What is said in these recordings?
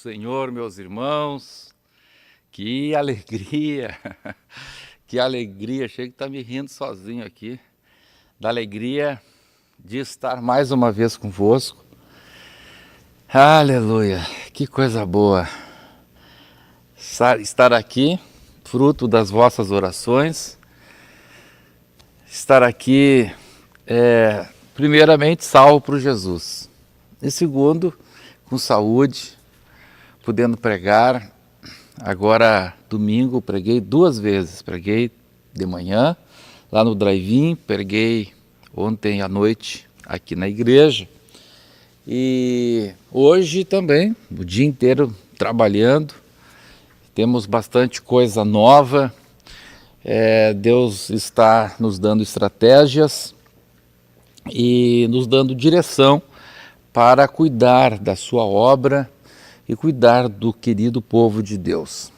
Senhor, meus irmãos. Que alegria, que alegria. Chego que tá me rindo sozinho aqui, da alegria de estar mais uma vez convosco. Aleluia, que coisa boa estar aqui, fruto das vossas orações, estar aqui, primeiramente salvo por Jesus, e segundo, com saúde, podendo pregar. Agora, domingo, preguei 2 vezes, preguei de manhã, lá no drive-in, preguei ontem à noite aqui na igreja, e hoje também, o dia inteiro trabalhando, temos bastante coisa nova, Deus está nos dando estratégias e nos dando direção para cuidar da sua obra e cuidar do querido povo de Deus.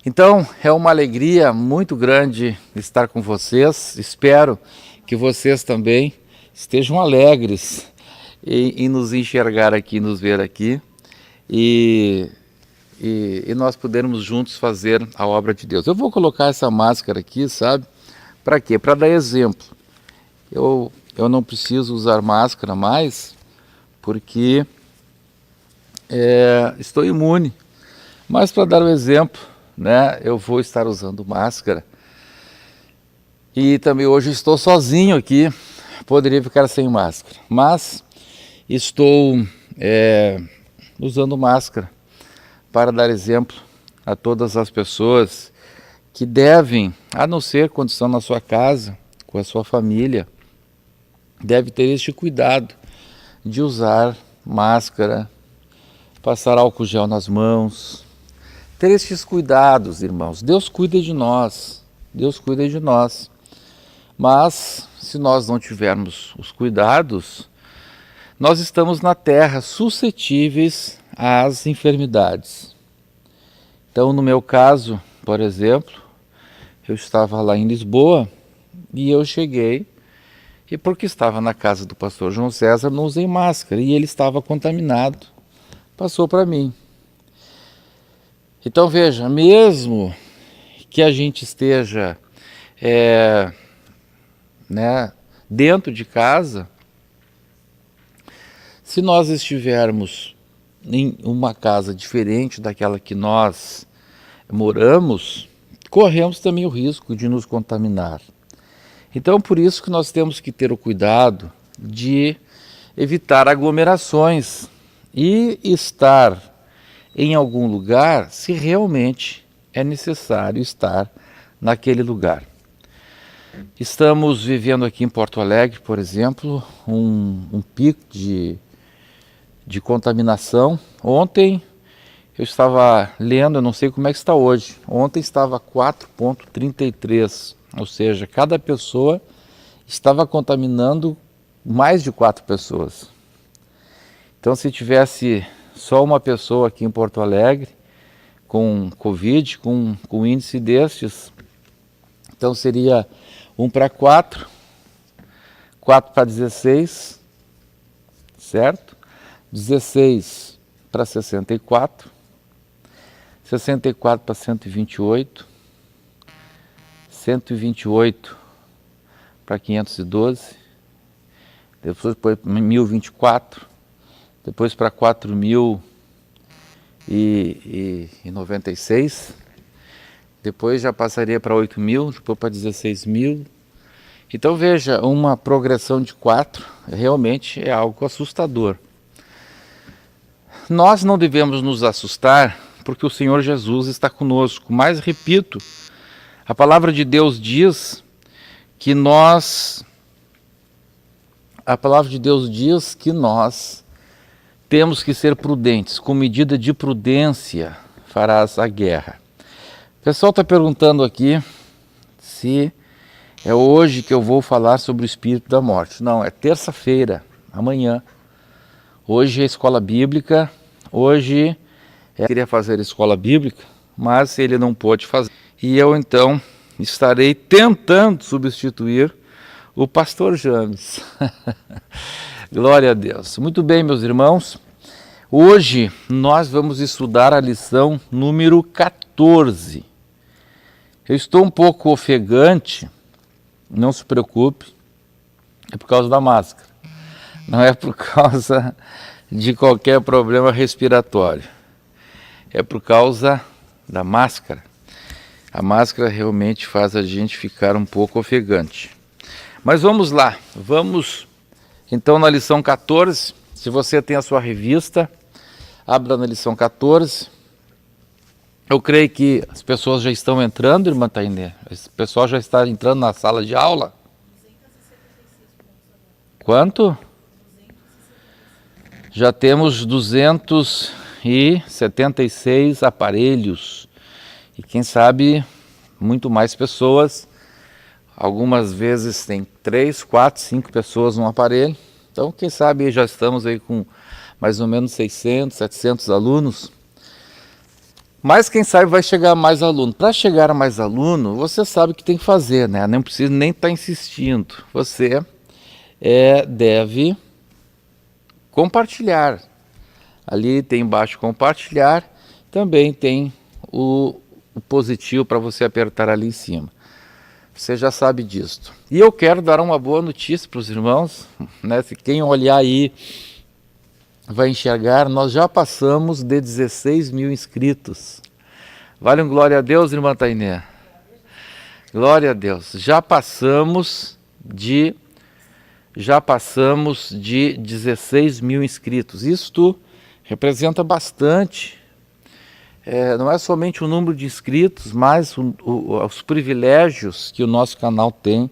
Então, é uma alegria muito grande estar com vocês. Espero que vocês também estejam alegres em nos enxergar aqui, nos ver aqui e nós podermos juntos fazer a obra de Deus. Eu vou colocar essa máscara aqui, sabe? Para quê? Para dar exemplo. Eu não preciso usar máscara mais porque estou imune, mas para dar o exemplo, né, eu vou estar usando máscara. E também hoje estou sozinho aqui, poderia ficar sem máscara, mas estou usando máscara para dar exemplo a todas as pessoas que devem, a não ser quando estão na sua casa, com a sua família, deve ter este cuidado de usar máscara, passar álcool gel nas mãos, ter estes cuidados, irmãos. Deus cuida de nós, Deus cuida de nós. Mas se nós não tivermos os cuidados, nós estamos na terra suscetíveis às enfermidades. Então, no meu caso, por exemplo, eu estava lá em Lisboa e eu cheguei e porque estava na casa do pastor João César, não usei máscara e ele estava contaminado. Passou para mim. Então veja, mesmo que a gente esteja dentro de casa, se nós estivermos em uma casa diferente daquela que nós moramos, corremos também o risco de nos contaminar. Então por isso que nós temos que ter o cuidado de evitar aglomerações e estar em algum lugar se realmente é necessário estar naquele lugar. Estamos vivendo aqui em Porto Alegre, por exemplo, um pico de contaminação. Ontem eu estava lendo, eu não sei como é que está hoje, ontem estava 4,33, ou seja, cada pessoa estava contaminando mais de 4 pessoas. Então, se tivesse só uma pessoa aqui em Porto Alegre com Covid, com índice destes, então seria 1 para 4, 4 para 16, certo? 16 para 64, 64 para 128, 128 para 512, depois para 1024, depois para 4.096, depois já passaria para 8.000, depois para 16.000. Então veja, uma progressão de 4 realmente é algo assustador. Nós não devemos nos assustar porque o Senhor Jesus está conosco, mas repito, a palavra de Deus diz que nós temos que ser prudentes, com medida de prudência farás a guerra. O pessoal está perguntando aqui se é hoje que eu vou falar sobre o espírito da morte. Não, é terça-feira, amanhã. Hoje é escola bíblica, hoje eu queria fazer escola bíblica, mas ele não pôde fazer. E eu então estarei tentando substituir o pastor James. Glória a Deus. Muito bem, meus irmãos. Hoje nós vamos estudar a lição número 14. Eu estou um pouco ofegante, não se preocupe, é por causa da máscara. Não é por causa de qualquer problema respiratório. É por causa da máscara. A máscara realmente faz a gente ficar um pouco ofegante. Mas vamos lá, vamos então na lição 14. Se você tem a sua revista, abra na lição 14. Eu creio que as pessoas já estão entrando, irmã Tainê. O pessoal já está entrando na sala de aula. Quanto? Já temos 276 aparelhos. E quem sabe, muito mais pessoas. Algumas vezes tem 3, 4, 5 pessoas no aparelho. Então, quem sabe já estamos aí com mais ou menos 600, 700 alunos. Mas quem sabe vai chegar mais aluno. Para chegar a mais aluno, você sabe o que tem que fazer, né? Não precisa nem estar insistindo. Você deve compartilhar. Ali tem embaixo compartilhar. Também tem o positivo para você apertar ali em cima. Você já sabe disso. E eu quero dar uma boa notícia para os irmãos, né? Se quem olhar aí vai enxergar, nós já passamos de 16 mil inscritos. Vale um glória a Deus, irmã Tainê? Glória a Deus. Já passamos de 16 mil inscritos. Isto representa bastante. Não é somente o número de inscritos, mas os privilégios que o nosso canal tem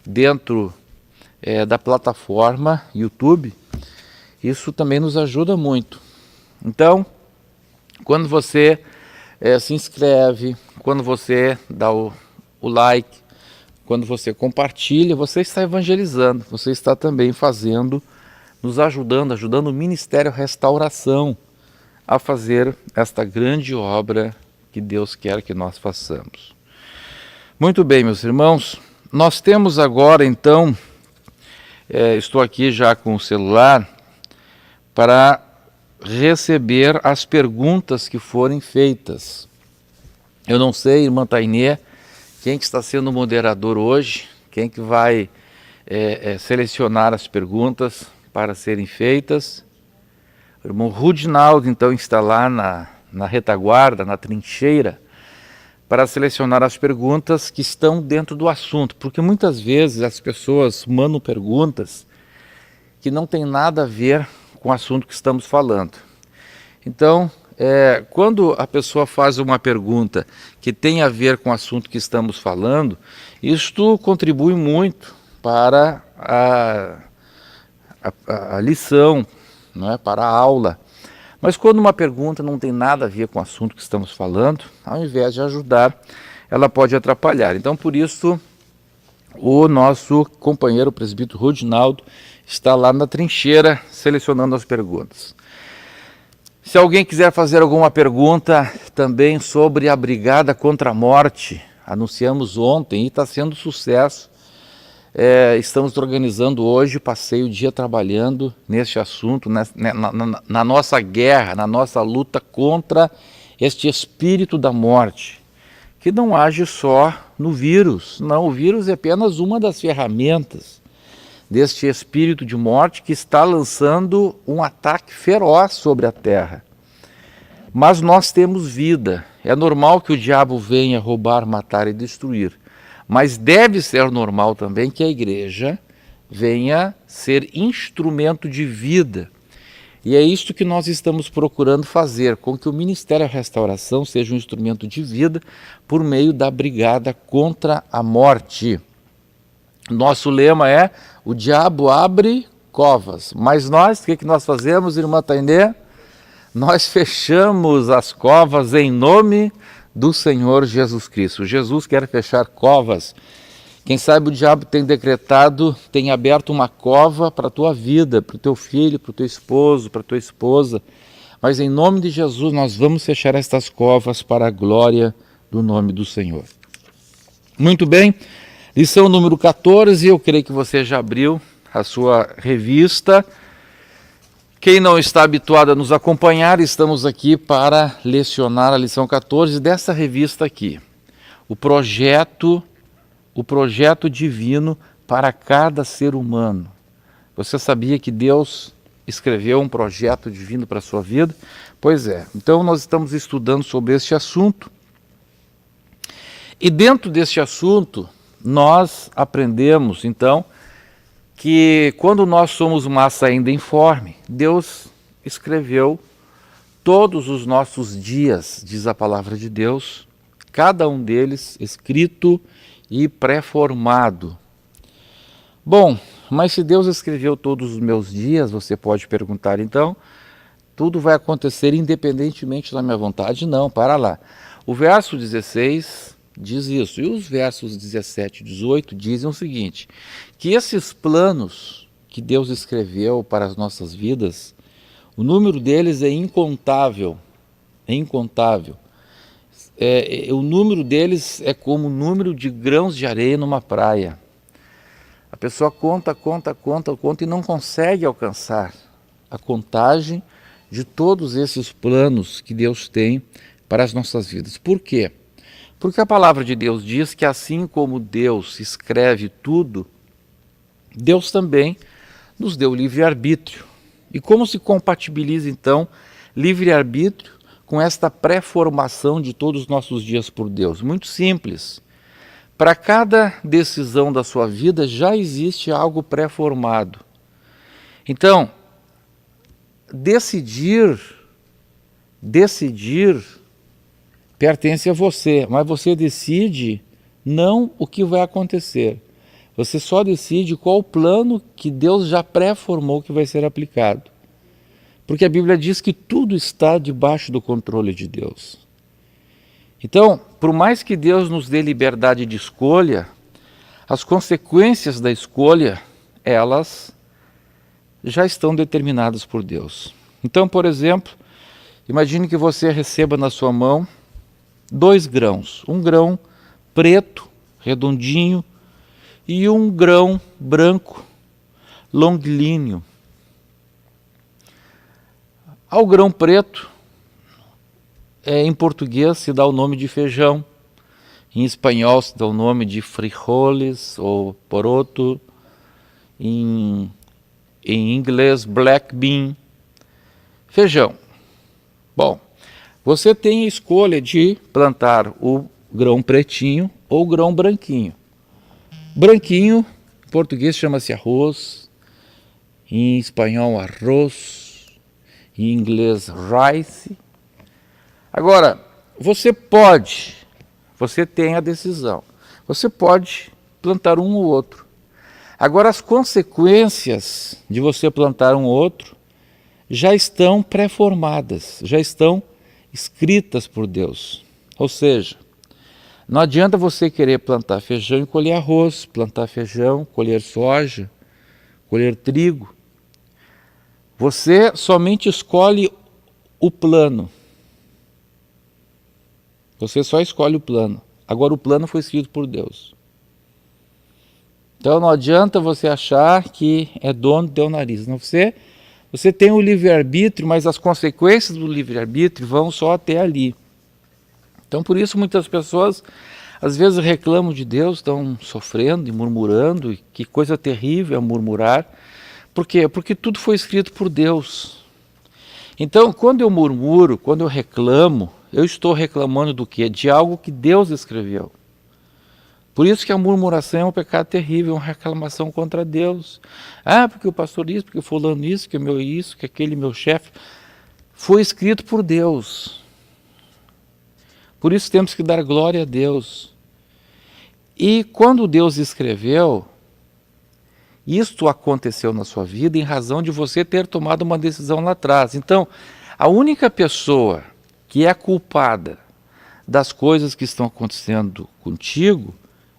dentro da plataforma YouTube. Isso também nos ajuda muito. Então, quando você se inscreve, quando você dá o like, quando você compartilha, você está evangelizando, você está também nos ajudando o Ministério Restauração a fazer esta grande obra que Deus quer que nós façamos. Muito bem, meus irmãos, nós temos agora então, estou aqui já com o celular, para receber as perguntas que forem feitas. Eu não sei, irmã Tainê, quem que está sendo o moderador hoje, quem que vai selecionar as perguntas para serem feitas. O irmão Rudinaldo, então, está lá na retaguarda, na trincheira, para selecionar as perguntas que estão dentro do assunto, porque muitas vezes as pessoas mandam perguntas que não tem nada a ver com o assunto que estamos falando. Então, quando a pessoa faz uma pergunta que tem a ver com o assunto que estamos falando, isto contribui muito para a lição, não é? Para a aula. Mas quando uma pergunta não tem nada a ver com o assunto que estamos falando, ao invés de ajudar, ela pode atrapalhar. Então, por isso, o nosso companheiro, o presbítero Rudinaldo, está lá na trincheira selecionando as perguntas. Se alguém quiser fazer alguma pergunta também sobre a Brigada contra a Morte, anunciamos ontem e está sendo sucesso. Estamos organizando hoje, passei o dia trabalhando neste assunto, na nossa guerra, na nossa luta contra este espírito da morte, que não age só no vírus. Não, o vírus é apenas uma das ferramentas deste espírito de morte que está lançando um ataque feroz sobre a terra. Mas nós temos vida. É normal que o diabo venha roubar, matar e destruir. Mas deve ser normal também que a igreja venha ser instrumento de vida. E é isto que nós estamos procurando fazer, com que o Ministério da Restauração seja um instrumento de vida por meio da Brigada contra a Morte. Nosso lema é: o diabo abre covas, mas nós, o que nós fazemos, irmã Tainê? Nós fechamos as covas em nome do Senhor Jesus Cristo. Jesus quer fechar covas. Quem sabe o diabo tem decretado, tem aberto uma cova para a tua vida, para o teu filho, para o teu esposo, para a tua esposa. Mas em nome de Jesus nós vamos fechar estas covas para a glória do nome do Senhor. Muito bem. Lição número 14, eu creio que você já abriu a sua revista. Quem não está habituado a nos acompanhar, estamos aqui para lecionar a lição 14 dessa revista aqui. O projeto divino para cada ser humano. Você sabia que Deus escreveu um projeto divino para a sua vida? Pois é. Então nós estamos estudando sobre este assunto. E dentro deste assunto, nós aprendemos, então, que quando nós somos massa ainda informe, Deus escreveu todos os nossos dias, diz a palavra de Deus, cada um deles escrito e pré-formado. Bom, mas se Deus escreveu todos os meus dias, você pode perguntar então, tudo vai acontecer independentemente da minha vontade? Não, para lá. O verso 16 diz isso, e os versos 17 e 18 dizem o seguinte, que esses planos que Deus escreveu para as nossas vidas, o número deles é incontável, o número deles é como o número de grãos de areia numa praia. A pessoa conta e não consegue alcançar a contagem de todos esses planos que Deus tem para as nossas vidas. Por quê? Porque a palavra de Deus diz que assim como Deus escreve tudo, Deus também nos deu livre-arbítrio. E como se compatibiliza então livre-arbítrio com esta pré-formação de todos os nossos dias por Deus? Muito simples. Para cada decisão da sua vida já existe algo pré-formado. Então, decidir pertence a você, mas você decide não o que vai acontecer. Você só decide qual o plano que Deus já pré-formou que vai ser aplicado. Porque a Bíblia diz que tudo está debaixo do controle de Deus. Então, por mais que Deus nos dê liberdade de escolha, as consequências da escolha, elas já estão determinadas por Deus. Então, por exemplo, imagine que você receba na sua mão 2 grãos, um grão preto, redondinho, e um grão branco, longilíneo. Ao grão preto, em português se dá o nome de feijão, em espanhol se dá o nome de frijoles ou poroto, em inglês black bean, feijão. Bom, você tem a escolha de plantar o grão pretinho ou o grão branquinho. Branquinho, em português chama-se arroz, em espanhol arroz, em inglês rice. Agora, você tem a decisão, você pode plantar um ou outro. Agora, as consequências de você plantar um ou outro já estão pré-formadas, já estão escritas por Deus. Ou seja, não adianta você querer plantar feijão e colher arroz, plantar feijão, colher soja, colher trigo. Você somente escolhe o plano. Você só escolhe o plano. Agora o plano foi escrito por Deus. Então não adianta você achar que é dono do teu nariz. Não, você tem o livre-arbítrio, mas as consequências do livre-arbítrio vão só até ali. Então por isso muitas pessoas às vezes reclamam de Deus, estão sofrendo e murmurando, e que coisa terrível é murmurar. Por quê? Porque tudo foi escrito por Deus. Então quando eu murmuro, quando eu reclamo, eu estou reclamando do quê? De algo que Deus escreveu. Por isso que a murmuração é um pecado terrível, uma reclamação contra Deus. Ah, porque o pastor isso, porque o fulano isso, que o meu isso, que aquele meu chefe. Foi escrito por Deus. Por isso temos que dar glória a Deus. E quando Deus escreveu, isto aconteceu na sua vida em razão de você ter tomado uma decisão lá atrás. Então, a única pessoa que é culpada das coisas que estão acontecendo contigo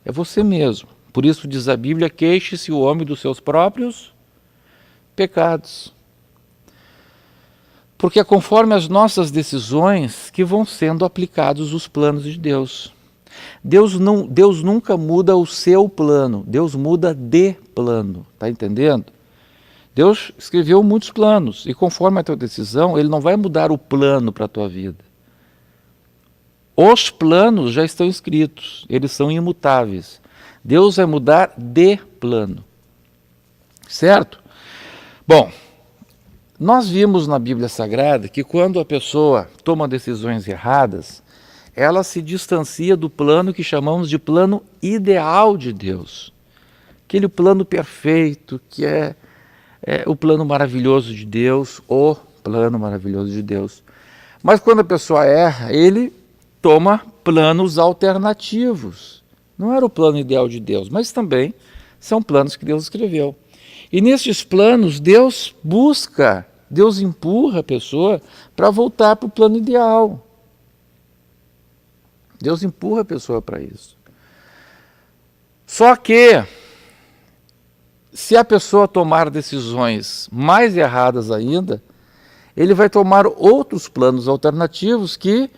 é você mesmo. Por isso diz a Bíblia, queixe-se o homem dos seus próprios pecados. Porque é conforme as nossas decisões que vão sendo aplicados os planos de Deus. Deus nunca muda o seu plano, Deus muda de plano, está entendendo? Deus escreveu muitos planos e conforme a tua decisão, Ele não vai mudar o plano para a tua vida. Os planos já estão escritos, eles são imutáveis. Deus vai mudar de plano. Certo? Bom, nós vimos na Bíblia Sagrada que quando a pessoa toma decisões erradas, ela se distancia do plano que chamamos de plano ideal de Deus. Aquele plano perfeito que é o plano maravilhoso de Deus, o plano maravilhoso de Deus. Mas quando a pessoa erra, ele toma planos alternativos. Não era o plano ideal de Deus, mas também são planos que Deus escreveu. E nesses planos, Deus empurra a pessoa para voltar para o plano ideal. Deus empurra a pessoa para isso. Só que, se a pessoa tomar decisões mais erradas ainda, ele vai tomar outros planos alternativos que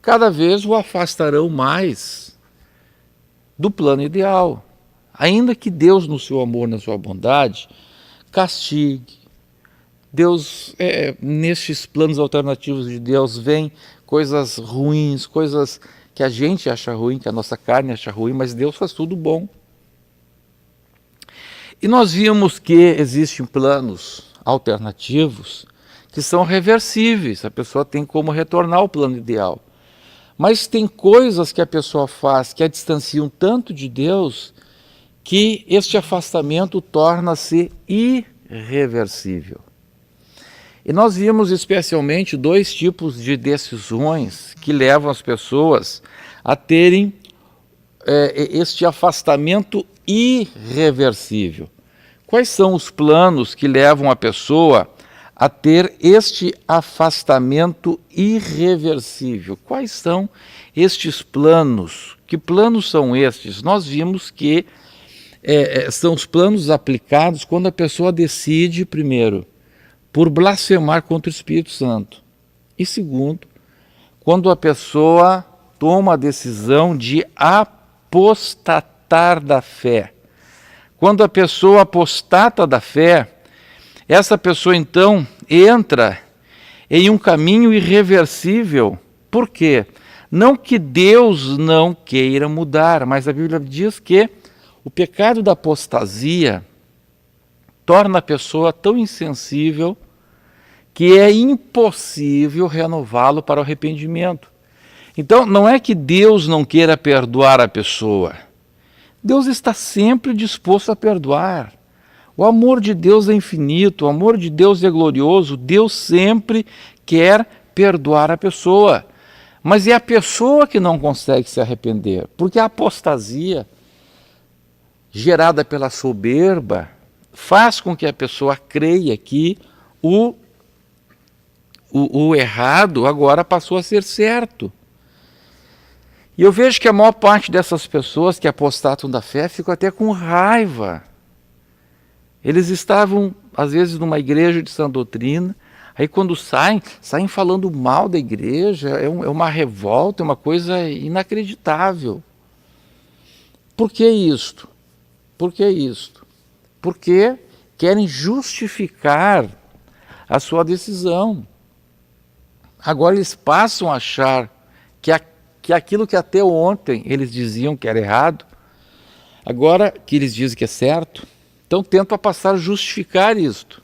cada vez o afastarão mais do plano ideal. Ainda que Deus, no seu amor, na sua bondade, castigue. Deus, nestes planos alternativos de Deus, vem coisas ruins, coisas que a gente acha ruim, que a nossa carne acha ruim, mas Deus faz tudo bom. E nós vimos que existem planos alternativos que são reversíveis, a pessoa tem como retornar ao plano ideal. Mas tem coisas que a pessoa faz que a distanciam tanto de Deus que este afastamento torna-se irreversível. E nós vimos especialmente dois tipos de decisões que levam as pessoas a terem este afastamento irreversível. Quais são os planos que levam a pessoa a ter este afastamento irreversível? Quais são estes planos? Que planos são estes? Nós vimos que são os planos aplicados quando a pessoa decide, primeiro, por blasfemar contra o Espírito Santo. E segundo, quando a pessoa toma a decisão de apostatar da fé. Quando a pessoa apostata da fé, essa pessoa então entra em um caminho irreversível. Por quê? Não que Deus não queira mudar, mas a Bíblia diz que o pecado da apostasia torna a pessoa tão insensível que é impossível renová-lo para o arrependimento. Então, não é que Deus não queira perdoar a pessoa. Deus está sempre disposto a perdoar. O amor de Deus é infinito, o amor de Deus é glorioso, Deus sempre quer perdoar a pessoa. Mas é a pessoa que não consegue se arrepender, porque a apostasia, gerada pela soberba, faz com que a pessoa creia que o errado agora passou a ser certo. E eu vejo que a maior parte dessas pessoas que apostatam da fé ficam até com raiva. Eles estavam, às vezes, numa igreja de sã doutrina, aí quando saem falando mal da igreja, é uma revolta, é uma coisa inacreditável. Por que isto? Por que isto? Porque querem justificar a sua decisão. Agora eles passam a achar que aquilo que até ontem eles diziam que era errado, agora que eles dizem que é certo, então tentam passar a justificar isto.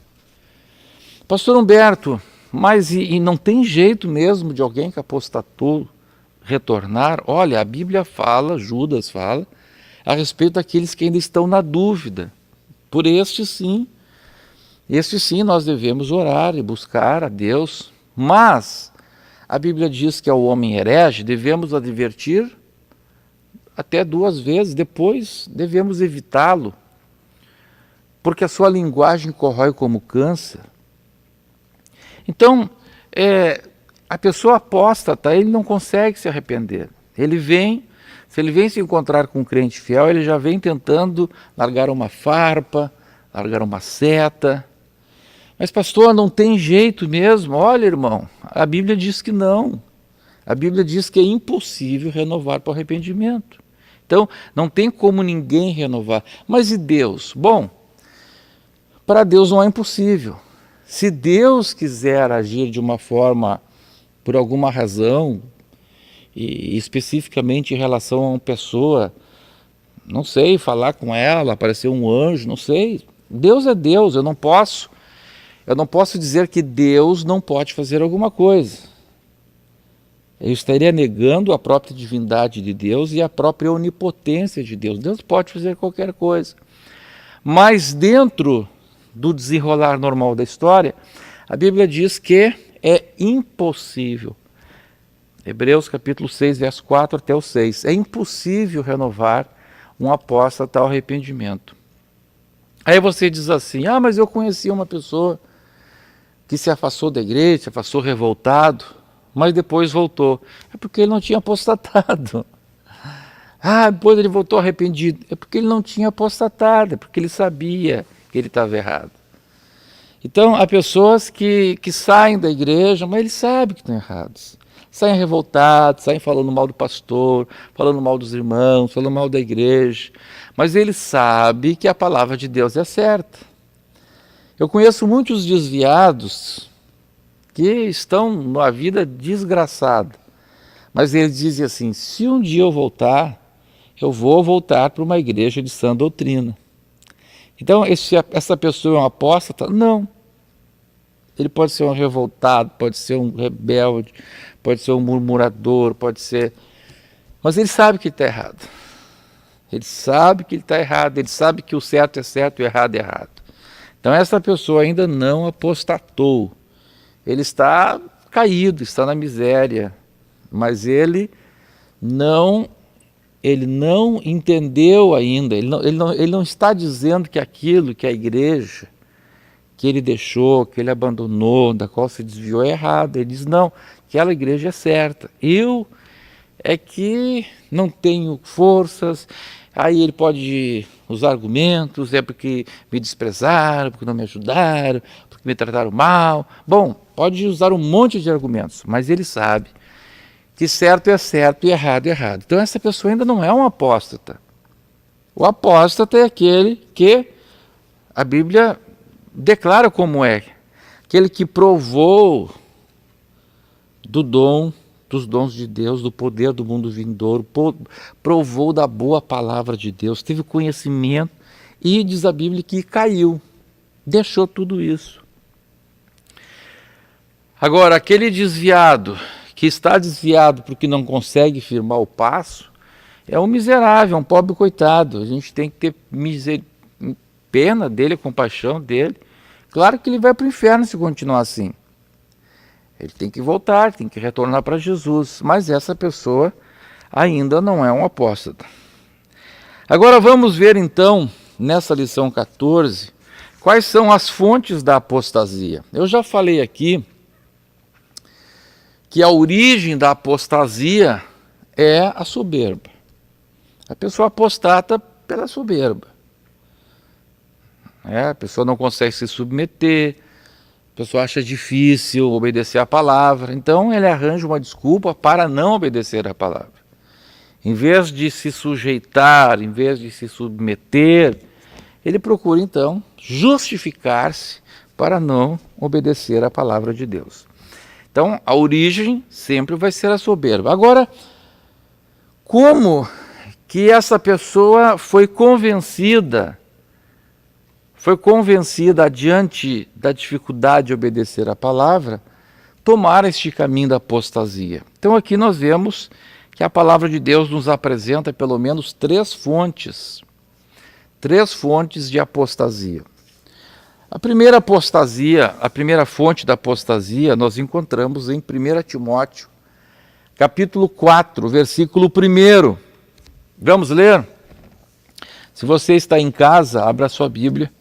Pastor Humberto, mas e não tem jeito mesmo de alguém que apostatou retornar? Olha, a Bíblia fala, Judas fala, a respeito daqueles que ainda estão na dúvida. Por este sim nós devemos orar e buscar a Deus, mas a Bíblia diz que ao homem herege devemos advertir até 2 vezes, depois devemos evitá-lo, porque a sua linguagem corrói como câncer. Então, a pessoa apóstata, ele não consegue se arrepender. Se ele vem se encontrar com um crente fiel, ele já vem tentando largar uma farpa, largar uma seta. Mas pastor, não tem jeito mesmo. Olha, irmão, a Bíblia diz que não. A Bíblia diz que é impossível renovar para o arrependimento. Então, não tem como ninguém renovar. Mas e Deus? Bom, Para Deus não é impossível. Se Deus quiser agir de uma forma, por alguma razão, e especificamente em relação a uma pessoa, não sei, falar com ela, aparecer um anjo, não sei. Deus é Deus, eu não posso dizer que Deus não pode fazer alguma coisa. Eu estaria negando a própria divindade de Deus e a própria onipotência de Deus. Deus pode fazer qualquer coisa. Mas dentro do desenrolar normal da história, a Bíblia diz que é impossível. Hebreus capítulo 6, verso 4 até o 6. É impossível renovar um apóstata ao arrependimento. Aí você diz assim, mas eu conheci uma pessoa que se afastou da igreja, se afastou revoltado, mas depois voltou. É porque ele não tinha apostatado. Depois ele voltou arrependido. É porque ele não tinha apostatado, é porque ele sabia que ele estava errado. Então, há pessoas que saem da igreja, mas eles sabem que estão errados. Saem revoltados, saem falando mal do pastor, falando mal dos irmãos, falando mal da igreja. Mas ele sabe que a palavra de Deus é certa. Eu conheço muitos desviados que estão numa vida desgraçada. Mas eles dizem assim, se um dia eu voltar, eu vou voltar para uma igreja de sã doutrina. Então, essa pessoa é um apóstata? Não. Ele pode ser um revoltado, pode ser um rebelde, pode ser um murmurador, pode ser... Mas ele sabe que ele está errado. Ele sabe que ele está errado, ele sabe que o certo é certo e o errado é errado. Então essa pessoa ainda não apostatou. Ele está caído, está na miséria, mas ele não entendeu ainda, ele não está dizendo que aquilo que a igreja que ele deixou, que ele abandonou, da qual se desviou é errado. Ele diz, não, aquela igreja é certa. Eu é que não tenho forças. Aí ele pode usar argumentos, é porque me desprezaram, porque não me ajudaram, porque me trataram mal. Bom, pode usar um monte de argumentos, mas ele sabe que certo é certo e errado é errado. Então essa pessoa ainda não é um apóstata. O apóstata é aquele que a Bíblia declara como é. Aquele que provou dos dons de Deus, do poder do mundo vindouro, provou da boa palavra de Deus, teve conhecimento e diz a Bíblia que caiu, deixou tudo isso. Agora, aquele desviado, que está desviado porque não consegue firmar o passo, é um miserável, é um pobre coitado. A gente tem que ter pena dele, compaixão dele. Claro que ele vai para o inferno se continuar assim. Ele tem que voltar, tem que retornar para Jesus, mas essa pessoa ainda não é um apóstata. Agora vamos ver então, nessa lição 14, quais são as fontes da apostasia. Eu já falei aqui que a origem da apostasia é a soberba. A pessoa apostata pela soberba. A pessoa não consegue se submeter, a pessoa acha difícil obedecer a palavra, então ele arranja uma desculpa para não obedecer a palavra. Em vez de se sujeitar, em vez de se submeter, ele procura então justificar-se para não obedecer a palavra de Deus. Então a origem sempre vai ser a soberba. Agora, como que essa pessoa foi convencida diante da dificuldade de obedecer a palavra, tomar este caminho da apostasia? Então aqui nós vemos que a palavra de Deus nos apresenta pelo menos três fontes de apostasia. A primeira fonte da apostasia nós encontramos em 1 Timóteo, capítulo 4, versículo 1. Vamos ler? Se você está em casa, abra a sua Bíblia,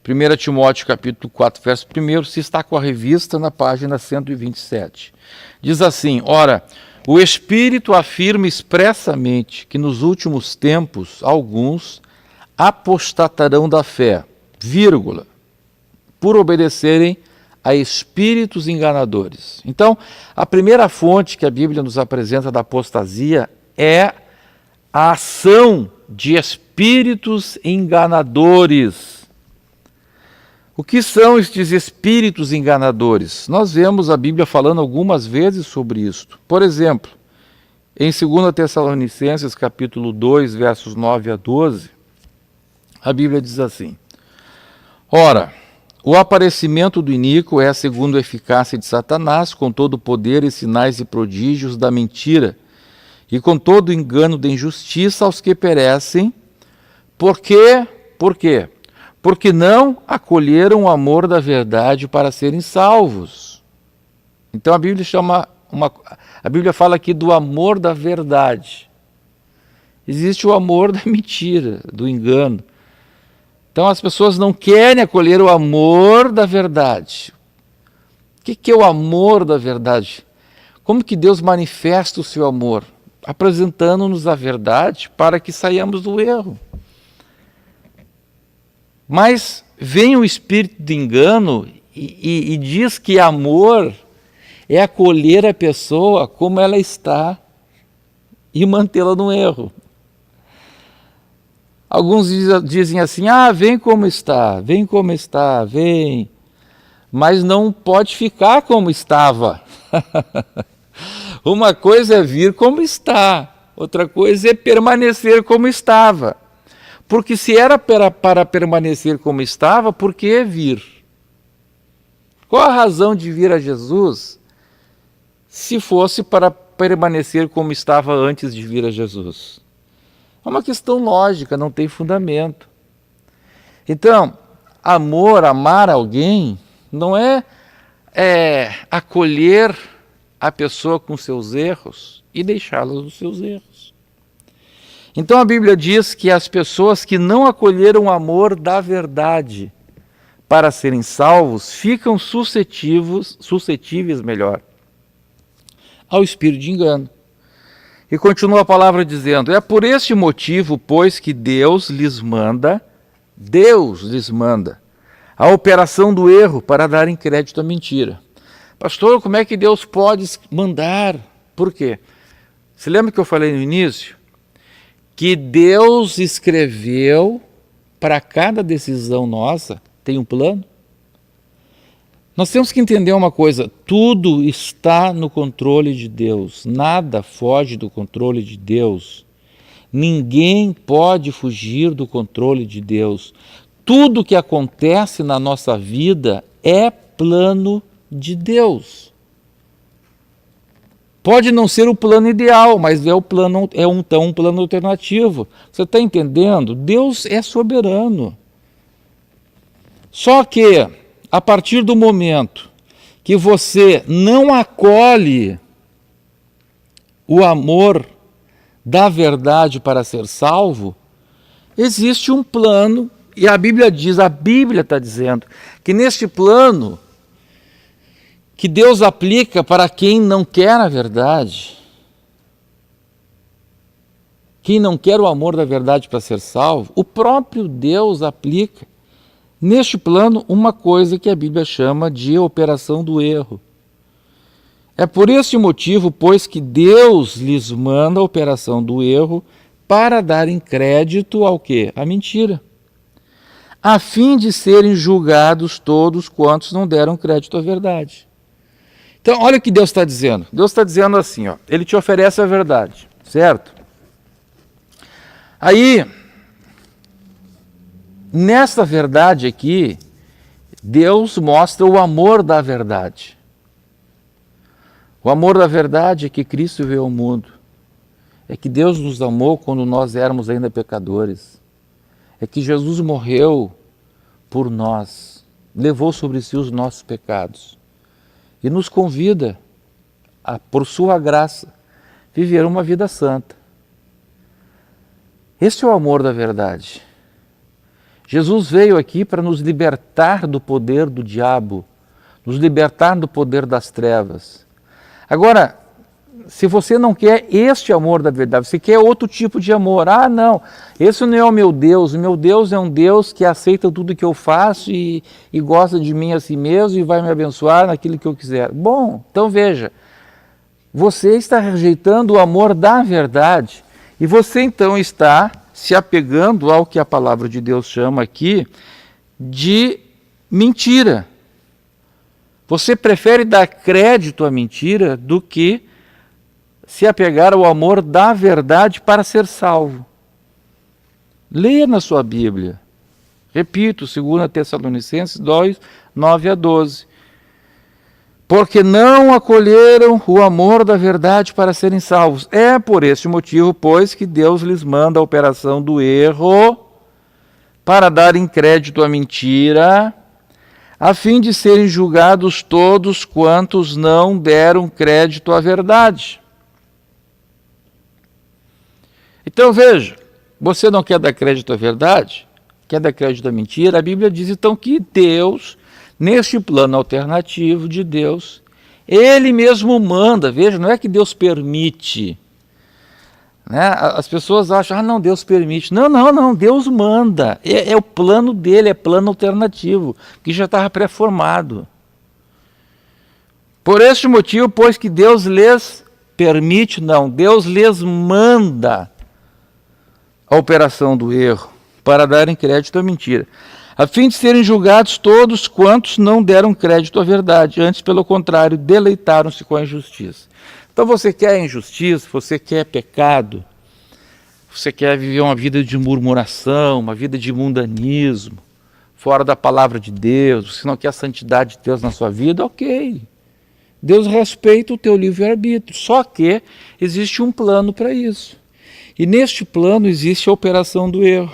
1 Timóteo capítulo 4, verso 1, se está com a revista na página 127. Diz assim, ora, o Espírito afirma expressamente que nos últimos tempos alguns apostatarão da fé, por obedecerem a espíritos enganadores. Então, a primeira fonte que a Bíblia nos apresenta da apostasia é a ação de espíritos enganadores. O que são estes espíritos enganadores? Nós vemos a Bíblia falando algumas vezes sobre isto. Por exemplo, em 2 Tessalonicenses, capítulo 2, versos 9 a 12, a Bíblia diz assim: Ora, o aparecimento do iníquo é segundo a eficácia de Satanás, com todo o poder e sinais e prodígios da mentira, e com todo o engano da injustiça aos que perecem. Por quê? Porque não acolheram o amor da verdade para serem salvos. Então a Bíblia fala aqui do amor da verdade. Existe o amor da mentira, do engano. Então as pessoas não querem acolher o amor da verdade. O que é o amor da verdade? Como que Deus manifesta o seu amor? Apresentando-nos a verdade para que saiamos do erro. Mas vem o espírito de engano e diz que amor é acolher a pessoa como ela está e mantê-la no erro. Alguns dizem assim: vem como está, vem. Mas não pode ficar como estava. Uma coisa é vir como está, outra coisa é permanecer como estava. Porque se era para permanecer como estava, por que vir? Qual a razão de vir a Jesus se fosse para permanecer como estava antes de vir a Jesus? É uma questão lógica, não tem fundamento. Então, amar alguém, não é acolher a pessoa com seus erros e deixá-la nos seus erros. Então a Bíblia diz que as pessoas que não acolheram o amor da verdade para serem salvos ficam suscetíveis ao espírito de engano. E continua a palavra dizendo: é por este motivo, pois, que Deus lhes manda a operação do erro para darem crédito à mentira. Pastor, como é que Deus pode mandar? Por quê? Você lembra que eu falei no início? Que Deus escreveu para cada decisão nossa, tem um plano? Nós temos que entender uma coisa: tudo está no controle de Deus, nada foge do controle de Deus, ninguém pode fugir do controle de Deus. Tudo que acontece na nossa vida é plano de Deus. Pode não ser o plano ideal, mas é um plano alternativo. Você está entendendo? Deus é soberano. Só que, a partir do momento que você não acolhe o amor da verdade para ser salvo, existe um plano, e a Bíblia está dizendo, que neste plano que Deus aplica para quem não quer a verdade, quem não quer o amor da verdade para ser salvo, o próprio Deus aplica neste plano uma coisa que a Bíblia chama de operação do erro. É por este motivo, pois, que Deus lhes manda a operação do erro para darem crédito ao quê? À mentira. A fim de serem julgados todos quantos não deram crédito à verdade. Então, olha o que Deus está dizendo. Deus está dizendo assim, Ele te oferece a verdade, certo? Aí, nessa verdade aqui, Deus mostra o amor da verdade. O amor da verdade é que Cristo veio ao mundo. É que Deus nos amou quando nós éramos ainda pecadores. É que Jesus morreu por nós, levou sobre si os nossos pecados. E nos convida a, por sua graça, viver uma vida santa. Esse é o amor da verdade. Jesus veio aqui para nos libertar do poder do diabo, nos libertar do poder das trevas. Agora, se você não quer este amor da verdade, você quer outro tipo de amor. Não, esse não é o meu Deus é um Deus que aceita tudo que eu faço e gosta de mim a si mesmo e vai me abençoar naquilo que eu quiser. Bom, então veja, você está rejeitando o amor da verdade e você então está se apegando ao que a palavra de Deus chama aqui de mentira. Você prefere dar crédito à mentira do que se apegar ao amor da verdade para ser salvo. Leia na sua Bíblia. Repito, 2 Tessalonicenses 2, 9 a 12. Porque não acolheram o amor da verdade para serem salvos. É por este motivo, pois, que Deus lhes manda a operação do erro para darem crédito à mentira, a fim de serem julgados todos quantos não deram crédito à verdade. Então veja, você não quer dar crédito à verdade? Quer dar crédito à mentira? A Bíblia diz então que Deus, neste plano alternativo de Deus, Ele mesmo manda. Veja, não é que Deus permite. Né? As pessoas acham, não, Deus permite. Não, Deus manda. É o plano dele, é plano alternativo, que já estava pré-formado. Por este motivo, pois que Deus lhes permite, Deus lhes manda a operação do erro, para darem crédito à mentira, a fim de serem julgados todos quantos não deram crédito à verdade, antes, pelo contrário, deleitaram-se com a injustiça. Então você quer injustiça, você quer pecado, você quer viver uma vida de murmuração, uma vida de mundanismo, fora da palavra de Deus, você não quer a santidade de Deus na sua vida, ok. Deus respeita o teu livre-arbítrio, só que existe um plano para isso. E neste plano existe a operação do erro.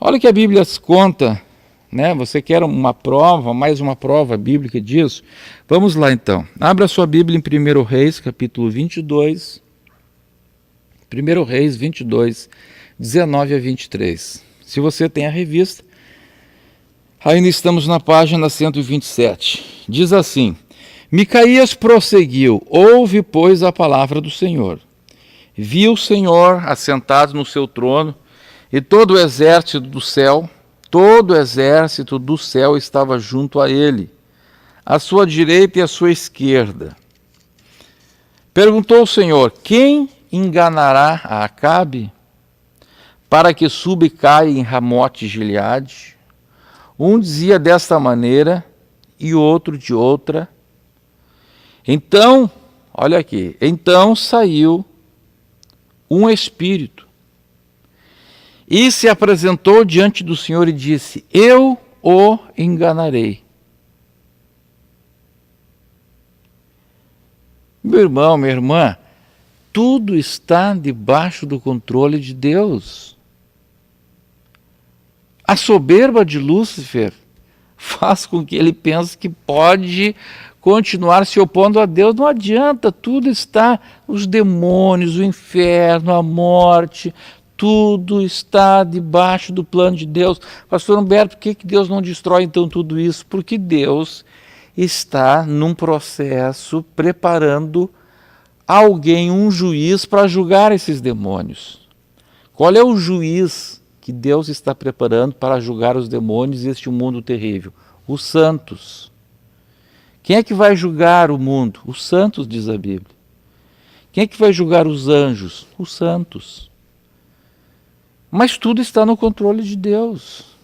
Olha o que a Bíblia conta, né? Você quer uma prova, mais uma prova bíblica disso? Vamos lá então. Abra a sua Bíblia em 1 Reis, capítulo 22. 1 Reis 22, 19 a 23. Se você tem a revista, ainda estamos na página 127. Diz assim: Micaías prosseguiu, ouve, pois, a palavra do Senhor. Viu o Senhor assentado no seu trono, e todo o exército do céu estava junto a ele, à sua direita e à sua esquerda. Perguntou o Senhor: quem enganará a Acabe, para que suba e caia em Ramote Gileade? Um dizia desta maneira, e outro de outra. Então, olha aqui, então saiu um espírito e se apresentou diante do Senhor e disse: eu o enganarei. Meu irmão, minha irmã, tudo está debaixo do controle de Deus. A soberba de Lúcifer faz com que ele pense que pode continuar se opondo a Deus. Não adianta, tudo está, os demônios, o inferno, a morte, tudo está debaixo do plano de Deus. Pastor Humberto, por que Deus não destrói então tudo isso? Porque Deus está num processo preparando alguém, um juiz, para julgar esses demônios. Qual é o juiz que Deus está preparando para julgar os demônios e este mundo terrível? Os santos. Quem é que vai julgar o mundo? Os santos, diz a Bíblia. Quem é que vai julgar os anjos? Os santos. Mas tudo está no controle de Deus.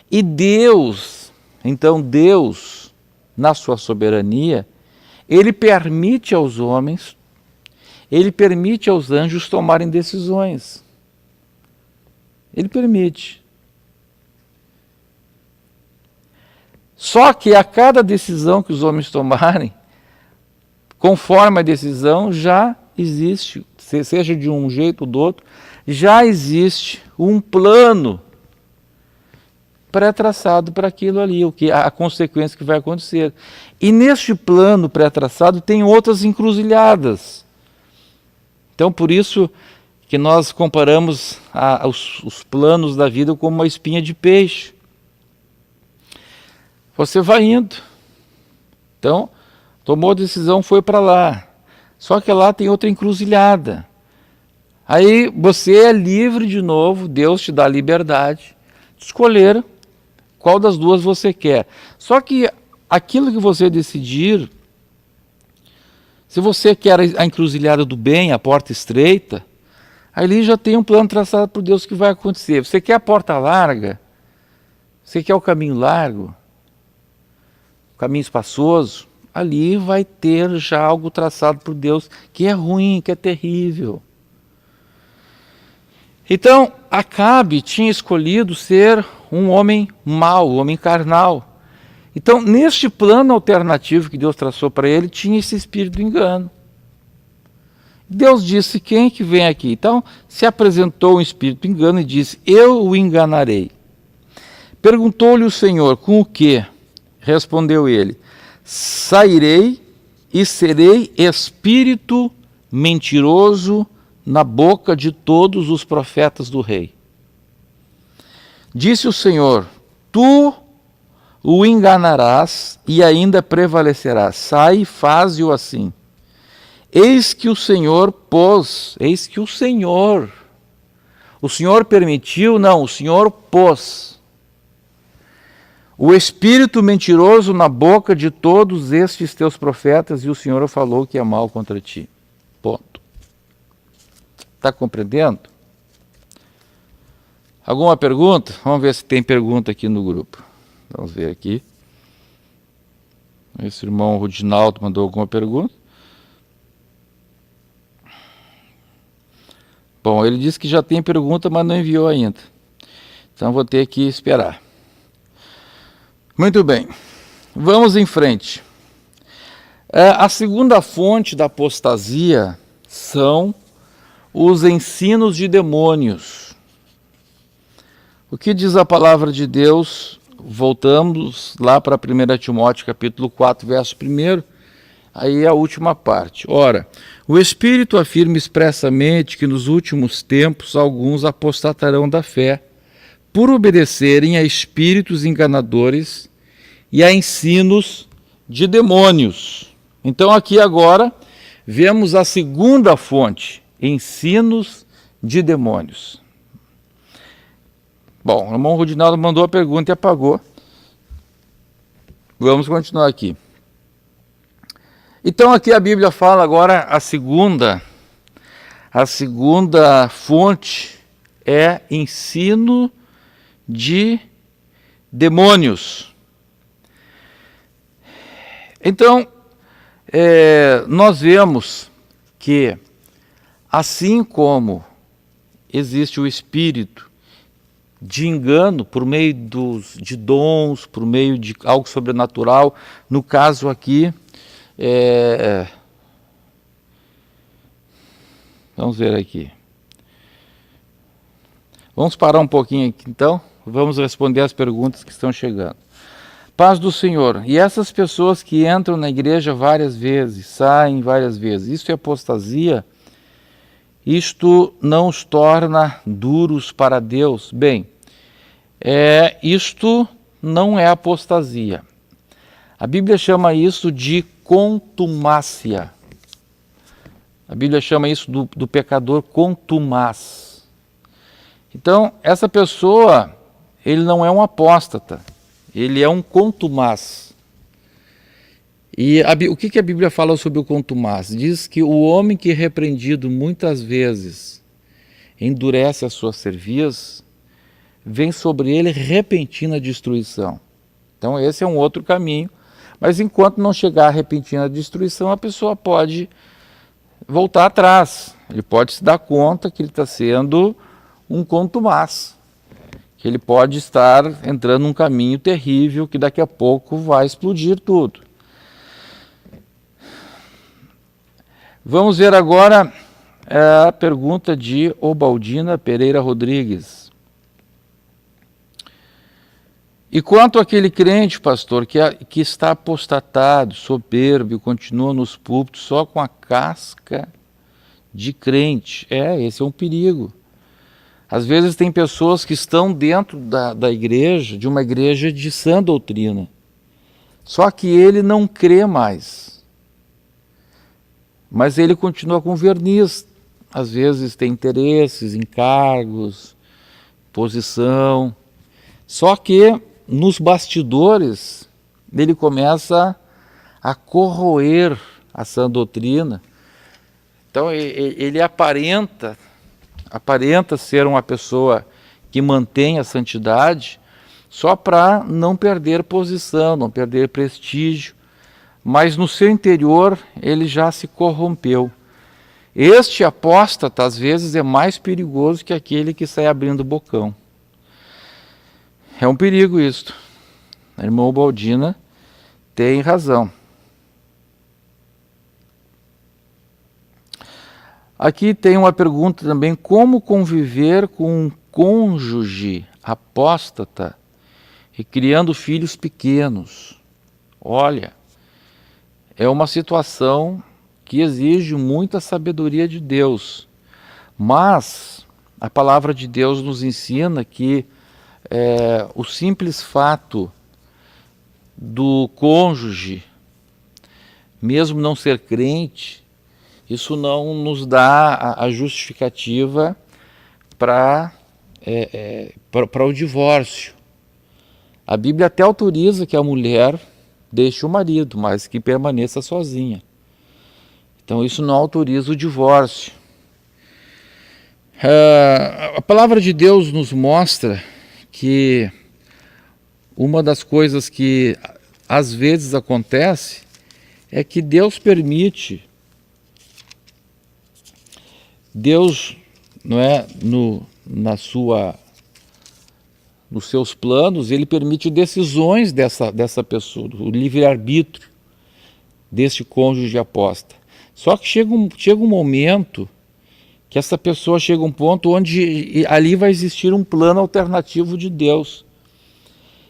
E Deus, então Deus, na sua soberania, Ele permite aos homens, Ele permite aos anjos tomarem decisões. Ele permite. Só que a cada decisão que os homens tomarem, conforme a decisão, já existe, seja de um jeito ou do outro, já existe um plano pré-traçado para aquilo ali, a consequência que vai acontecer. E neste plano pré-traçado tem outras encruzilhadas. Então, por isso que nós comparamos os planos da vida como uma espinha de peixe. Você vai indo. Então, tomou a decisão, foi para lá. Só que lá tem outra encruzilhada. Aí você é livre de novo, Deus te dá a liberdade de escolher qual das duas você quer. Só que aquilo que você decidir, se você quer a encruzilhada do bem, a porta estreita, ali já tem um plano traçado por Deus que vai acontecer. Você quer a porta larga, Você quer o caminho largo, o caminho espaçoso? Ali vai ter já algo traçado por Deus que é ruim, que é terrível. Então, Acabe tinha escolhido ser um homem mau, um homem carnal. Então, neste plano alternativo que Deus traçou para ele, tinha esse espírito do engano. Deus disse: quem que vem aqui? Então, se apresentou um espírito do engano e disse: eu o enganarei. Perguntou-lhe o Senhor: com o quê? Respondeu ele: sairei e serei espírito mentiroso na boca de todos os profetas do rei. Disse o Senhor: tu o enganarás e ainda prevalecerás. Sai e faze-o assim. Eis que o Senhor o Senhor permitiu? Não, o Senhor pôs o espírito mentiroso na boca de todos estes teus profetas, e o Senhor falou que é mal contra ti. Ponto. Está compreendendo? Alguma pergunta? Vamos ver se tem pergunta aqui no grupo. Vamos ver aqui. Esse irmão Rudinaldo mandou alguma pergunta. Bom, ele disse que já tem pergunta, mas não enviou ainda. Então vou ter que esperar. Muito bem. Vamos em frente. A segunda fonte da apostasia são os ensinos de demônios. O que diz a palavra de Deus? Voltamos lá para 1 Timóteo capítulo 4, verso 1, aí a última parte. Ora, o Espírito afirma expressamente que nos últimos tempos alguns apostatarão da fé, por obedecerem a espíritos enganadores e a ensinos de demônios. Então aqui agora vemos a segunda fonte, ensinos de demônios. Bom, o irmão Rudinaldo mandou a pergunta e apagou. Vamos continuar aqui. Então aqui a Bíblia fala agora a segunda fonte é ensino de demônios. Então, nós vemos que assim como existe o espírito de engano por meio de dons, por meio de algo sobrenatural, no caso aqui, vamos ver aqui. Vamos parar um pouquinho aqui então, vamos responder as perguntas que estão chegando. Paz do Senhor. E essas pessoas que entram na igreja várias vezes, saem várias vezes, isso é apostasia? Isto não os torna duros para Deus? Bem, isto não é apostasia. A Bíblia chama isso de contumácia. A Bíblia chama isso do pecador contumaz. Então, essa pessoa, ele não é um apóstata, ele é um contumaz. E o que a Bíblia fala sobre o contumaz? Diz que o homem que é repreendido muitas vezes endurece a sua cerviz, vem sobre ele repentina destruição. Então esse é um outro caminho, mas enquanto não chegar a repentina destruição, a pessoa pode voltar atrás. Ele pode se dar conta que ele está sendo um contumaz, que ele pode estar entrando num caminho terrível, que daqui a pouco vai explodir tudo. Vamos ver agora a pergunta de Obaldina Pereira Rodrigues. E quanto àquele crente, pastor, que está apostatado, soberbo e continua nos púlpitos só com a casca de crente? Esse é um perigo. Às vezes tem pessoas que estão dentro da igreja, de uma igreja de sã doutrina, só que ele não crê mais. Mas ele continua com verniz, às vezes tem interesses, encargos, posição, só que nos bastidores ele começa a corroer a sã doutrina. Então ele aparenta ser uma pessoa que mantém a santidade, só para não perder posição, não perder prestígio, mas no seu interior ele já se corrompeu. Este apóstata, às vezes, é mais perigoso que aquele que sai abrindo o bocão. É um perigo isto. A irmã Ubaldina tem razão. Aqui tem uma pergunta também: como conviver com um cônjuge apóstata e criando filhos pequenos? Olha, é uma situação que exige muita sabedoria de Deus, mas a palavra de Deus nos ensina que o simples fato do cônjuge, mesmo não ser crente, isso não nos dá a justificativa para o divórcio. A Bíblia até autoriza que a mulher deixe o marido, mas que permaneça sozinha. Então isso não autoriza o divórcio. A palavra de Deus nos mostra que uma das coisas que às vezes acontece é que Deus permite, Deus, não é, nos seus planos, ele permite decisões dessa pessoa, o livre-arbítrio deste cônjuge apóstata. Só que chega um momento que essa pessoa chega a um ponto onde ali vai existir um plano alternativo de Deus.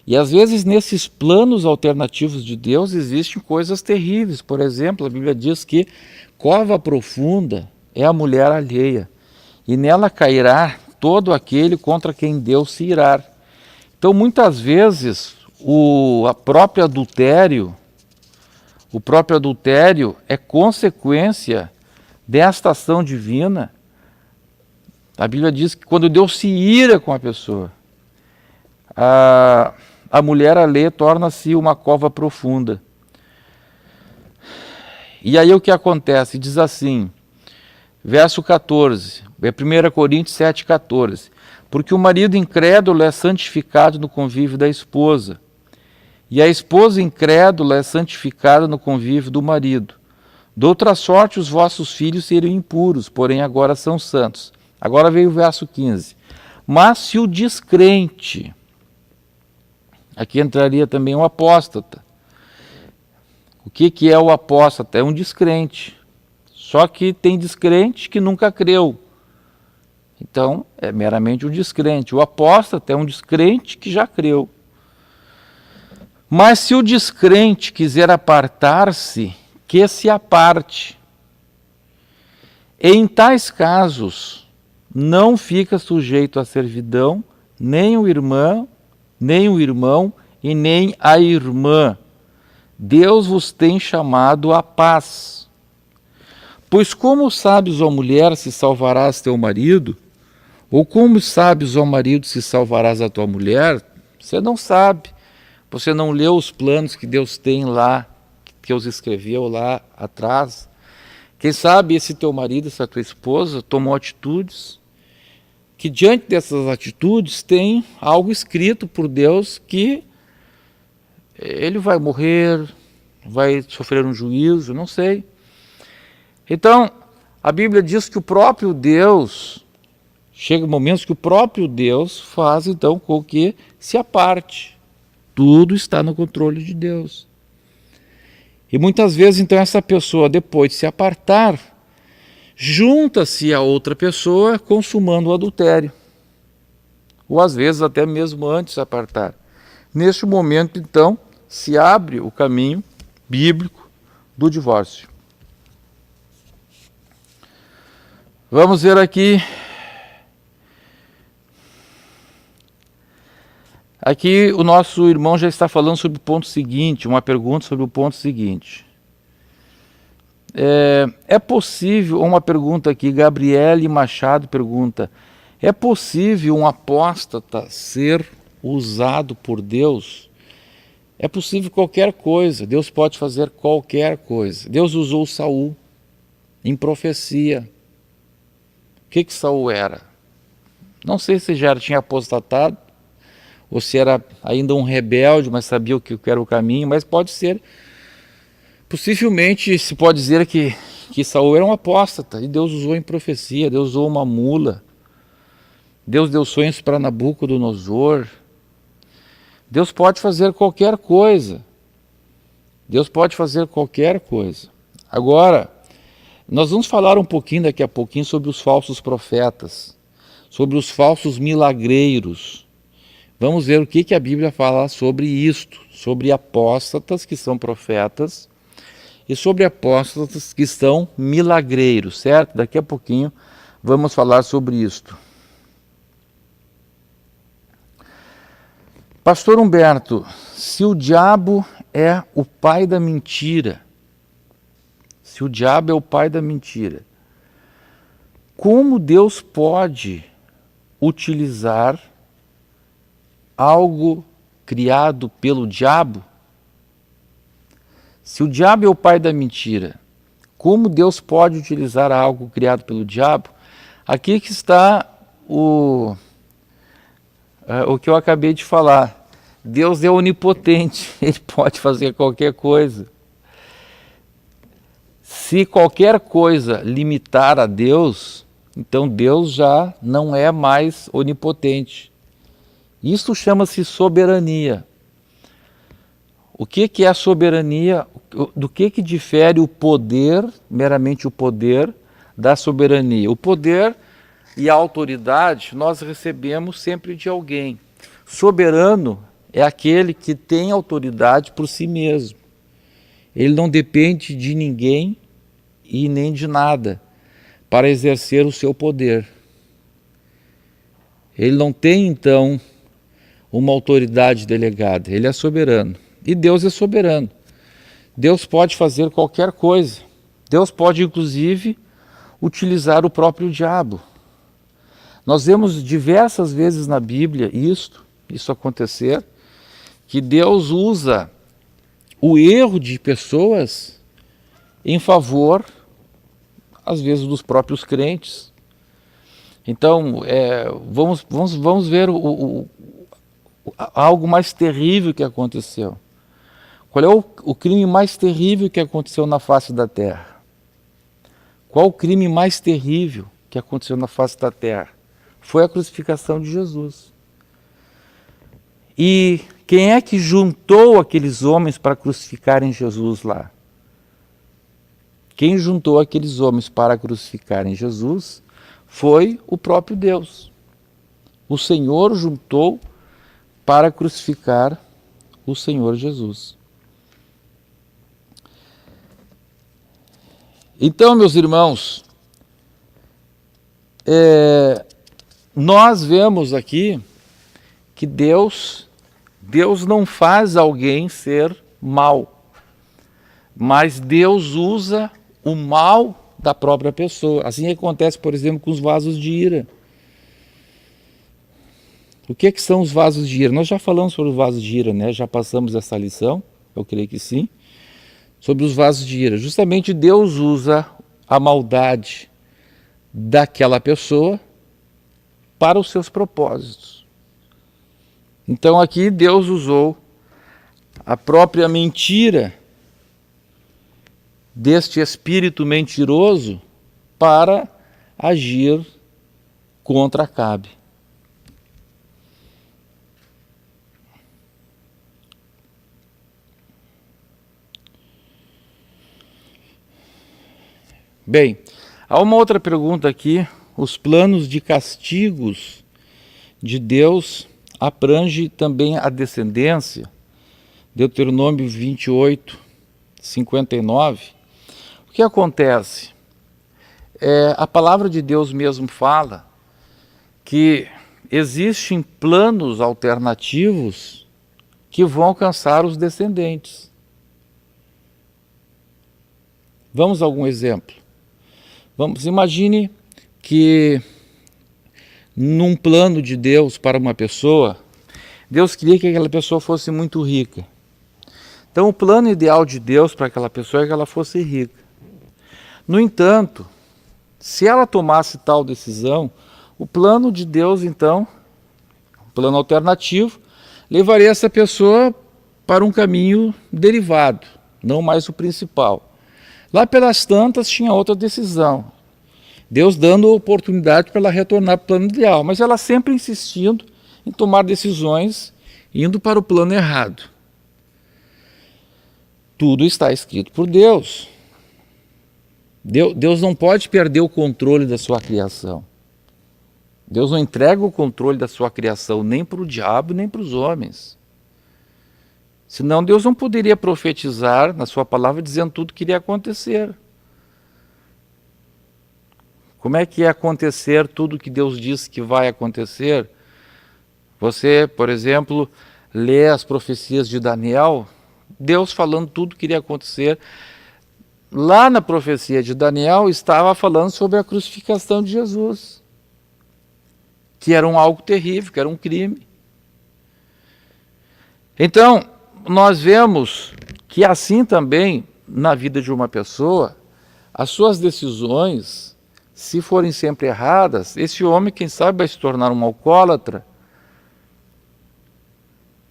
E às vezes nesses planos alternativos de Deus existem coisas terríveis. Por exemplo, a Bíblia diz que cova profunda é a mulher alheia, e nela cairá todo aquele contra quem Deus se irar. Então muitas vezes o próprio adultério é consequência desta ação divina. A Bíblia diz que quando Deus se ira com a pessoa, a mulher alheia torna-se uma cova profunda. E aí o que acontece? Diz assim, verso 14, é 1 Coríntios 7,14. Porque o marido incrédulo é santificado no convívio da esposa, e a esposa incrédula é santificada no convívio do marido. De outra sorte, os vossos filhos seriam impuros, porém agora são santos. Agora veio o verso 15. Mas se o descrente, aqui entraria também um apóstata. O que é o apóstata? É um descrente. Só que tem descrente que nunca creu. Então, é meramente um descrente. O apóstata é um descrente que já creu. Mas se o descrente quiser apartar-se, que se aparte. Em tais casos, não fica sujeito à servidão, nem o irmão e nem a irmã. Deus vos tem chamado à paz. Pois como sabes, ó mulher, se salvarás teu marido? Ou como sabes, ó marido, se salvarás a tua mulher? Você não sabe. Você não leu os planos que Deus tem lá, que Deus escreveu lá atrás. Quem sabe esse teu marido, essa tua esposa, tomou atitudes que diante dessas atitudes tem algo escrito por Deus que ele vai morrer, vai sofrer um juízo, não sei. Então, a Bíblia diz que o próprio Deus, chega momentos que o próprio Deus faz então com que se aparte. Tudo está no controle de Deus. E muitas vezes então essa pessoa, depois de se apartar, junta-se a outra pessoa consumando o adultério. Ou às vezes até mesmo antes de se apartar. Neste momento então se abre o caminho bíblico do divórcio. Vamos ver aqui. Aqui o nosso irmão já está falando sobre o ponto seguinte, uma pergunta sobre o ponto seguinte. É possível, uma pergunta aqui, Gabriele Machado pergunta, é possível um apóstata ser usado por Deus? É possível qualquer coisa, Deus pode fazer qualquer coisa. Deus usou Saul em profecia. O que Saul era? Não sei se já tinha apostatado, ou se era ainda um rebelde, mas sabia o que era o caminho, mas pode ser, possivelmente se pode dizer que Saul era um apóstata, e Deus usou em profecia, Deus usou uma mula, Deus deu sonhos para Nabucodonosor. Deus pode fazer qualquer coisa. Deus pode fazer qualquer coisa. Agora, nós vamos falar um pouquinho daqui a pouquinho sobre os falsos profetas, sobre os falsos milagreiros. Vamos ver o que a Bíblia fala sobre isto, sobre apóstatas que são profetas e sobre apóstatas que são milagreiros, certo? Daqui a pouquinho vamos falar sobre isto. Pastor Humberto, se o diabo é o pai da mentira, se o diabo é o pai da mentira, como Deus pode utilizar algo criado pelo diabo? Se o diabo é o pai da mentira, como Deus pode utilizar algo criado pelo diabo? Aqui que está o que eu acabei de falar. Deus é onipotente, Ele pode fazer qualquer coisa. Se qualquer coisa limitar a Deus, então Deus já não é mais onipotente. Isso chama-se soberania. O que é a soberania? Do que difere o poder, meramente o poder, da soberania? O poder e a autoridade nós recebemos sempre de alguém. Soberano é aquele que tem autoridade por si mesmo. Ele não depende de ninguém e nem de nada para exercer o seu poder. Ele não tem, então, uma autoridade delegada. Ele é soberano. E Deus é soberano. Deus pode fazer qualquer coisa. Deus pode, inclusive, utilizar o próprio diabo. Nós vemos diversas vezes na Bíblia isso acontecer, que Deus usa o erro de pessoas em favor, às vezes, dos próprios crentes. Então, vamos ver algo mais terrível que aconteceu. Qual é o crime mais terrível que aconteceu na face da terra? Qual o crime mais terrível que aconteceu na face da terra? Foi a crucificação de Jesus. E quem é que juntou aqueles homens para crucificarem Jesus lá? Quem juntou aqueles homens para crucificarem Jesus foi o próprio Deus. O Senhor juntou para crucificar o Senhor Jesus. Então, meus irmãos, nós vemos aqui que Deus não faz alguém ser mal, mas Deus usa o mal da própria pessoa. Assim acontece, por exemplo, com os vasos de ira. O que são os vasos de ira? Nós já falamos sobre os vasos de ira, né? Já passamos essa lição, eu creio que sim, sobre os vasos de ira. Justamente Deus usa a maldade daquela pessoa para os seus propósitos. Então aqui Deus usou a própria mentira deste espírito mentiroso para agir contra Acabe. Bem, há uma outra pergunta aqui. Os planos de castigos de Deus abrange também a descendência? Deuteronômio 28, 59. O que acontece? A palavra de Deus mesmo fala que existem planos alternativos que vão alcançar os descendentes. Vamos a algum exemplo. Imagine que num plano de Deus para uma pessoa, Deus queria que aquela pessoa fosse muito rica. Então o plano ideal de Deus para aquela pessoa é que ela fosse rica. No entanto, se ela tomasse tal decisão, o plano de Deus então, um plano alternativo, levaria essa pessoa para um caminho derivado, não mais o principal. Lá pelas tantas tinha outra decisão. Deus dando oportunidade para ela retornar para o plano ideal, mas ela sempre insistindo em tomar decisões, indo para o plano errado. Tudo está escrito por Deus. Deus não pode perder o controle da sua criação. Deus não entrega o controle da sua criação nem para o diabo, nem para os homens. Senão Deus não poderia profetizar na sua palavra dizendo tudo o que iria acontecer. Como é que ia acontecer tudo o que Deus disse que vai acontecer? Você, por exemplo, lê as profecias de Daniel, Deus falando tudo o que iria acontecer. Lá na profecia de Daniel estava falando sobre a crucificação de Jesus, que era algo terrível, que era um crime. Então, nós vemos que assim também, na vida de uma pessoa, as suas decisões, se forem sempre erradas, esse homem, quem sabe, vai se tornar um alcoólatra,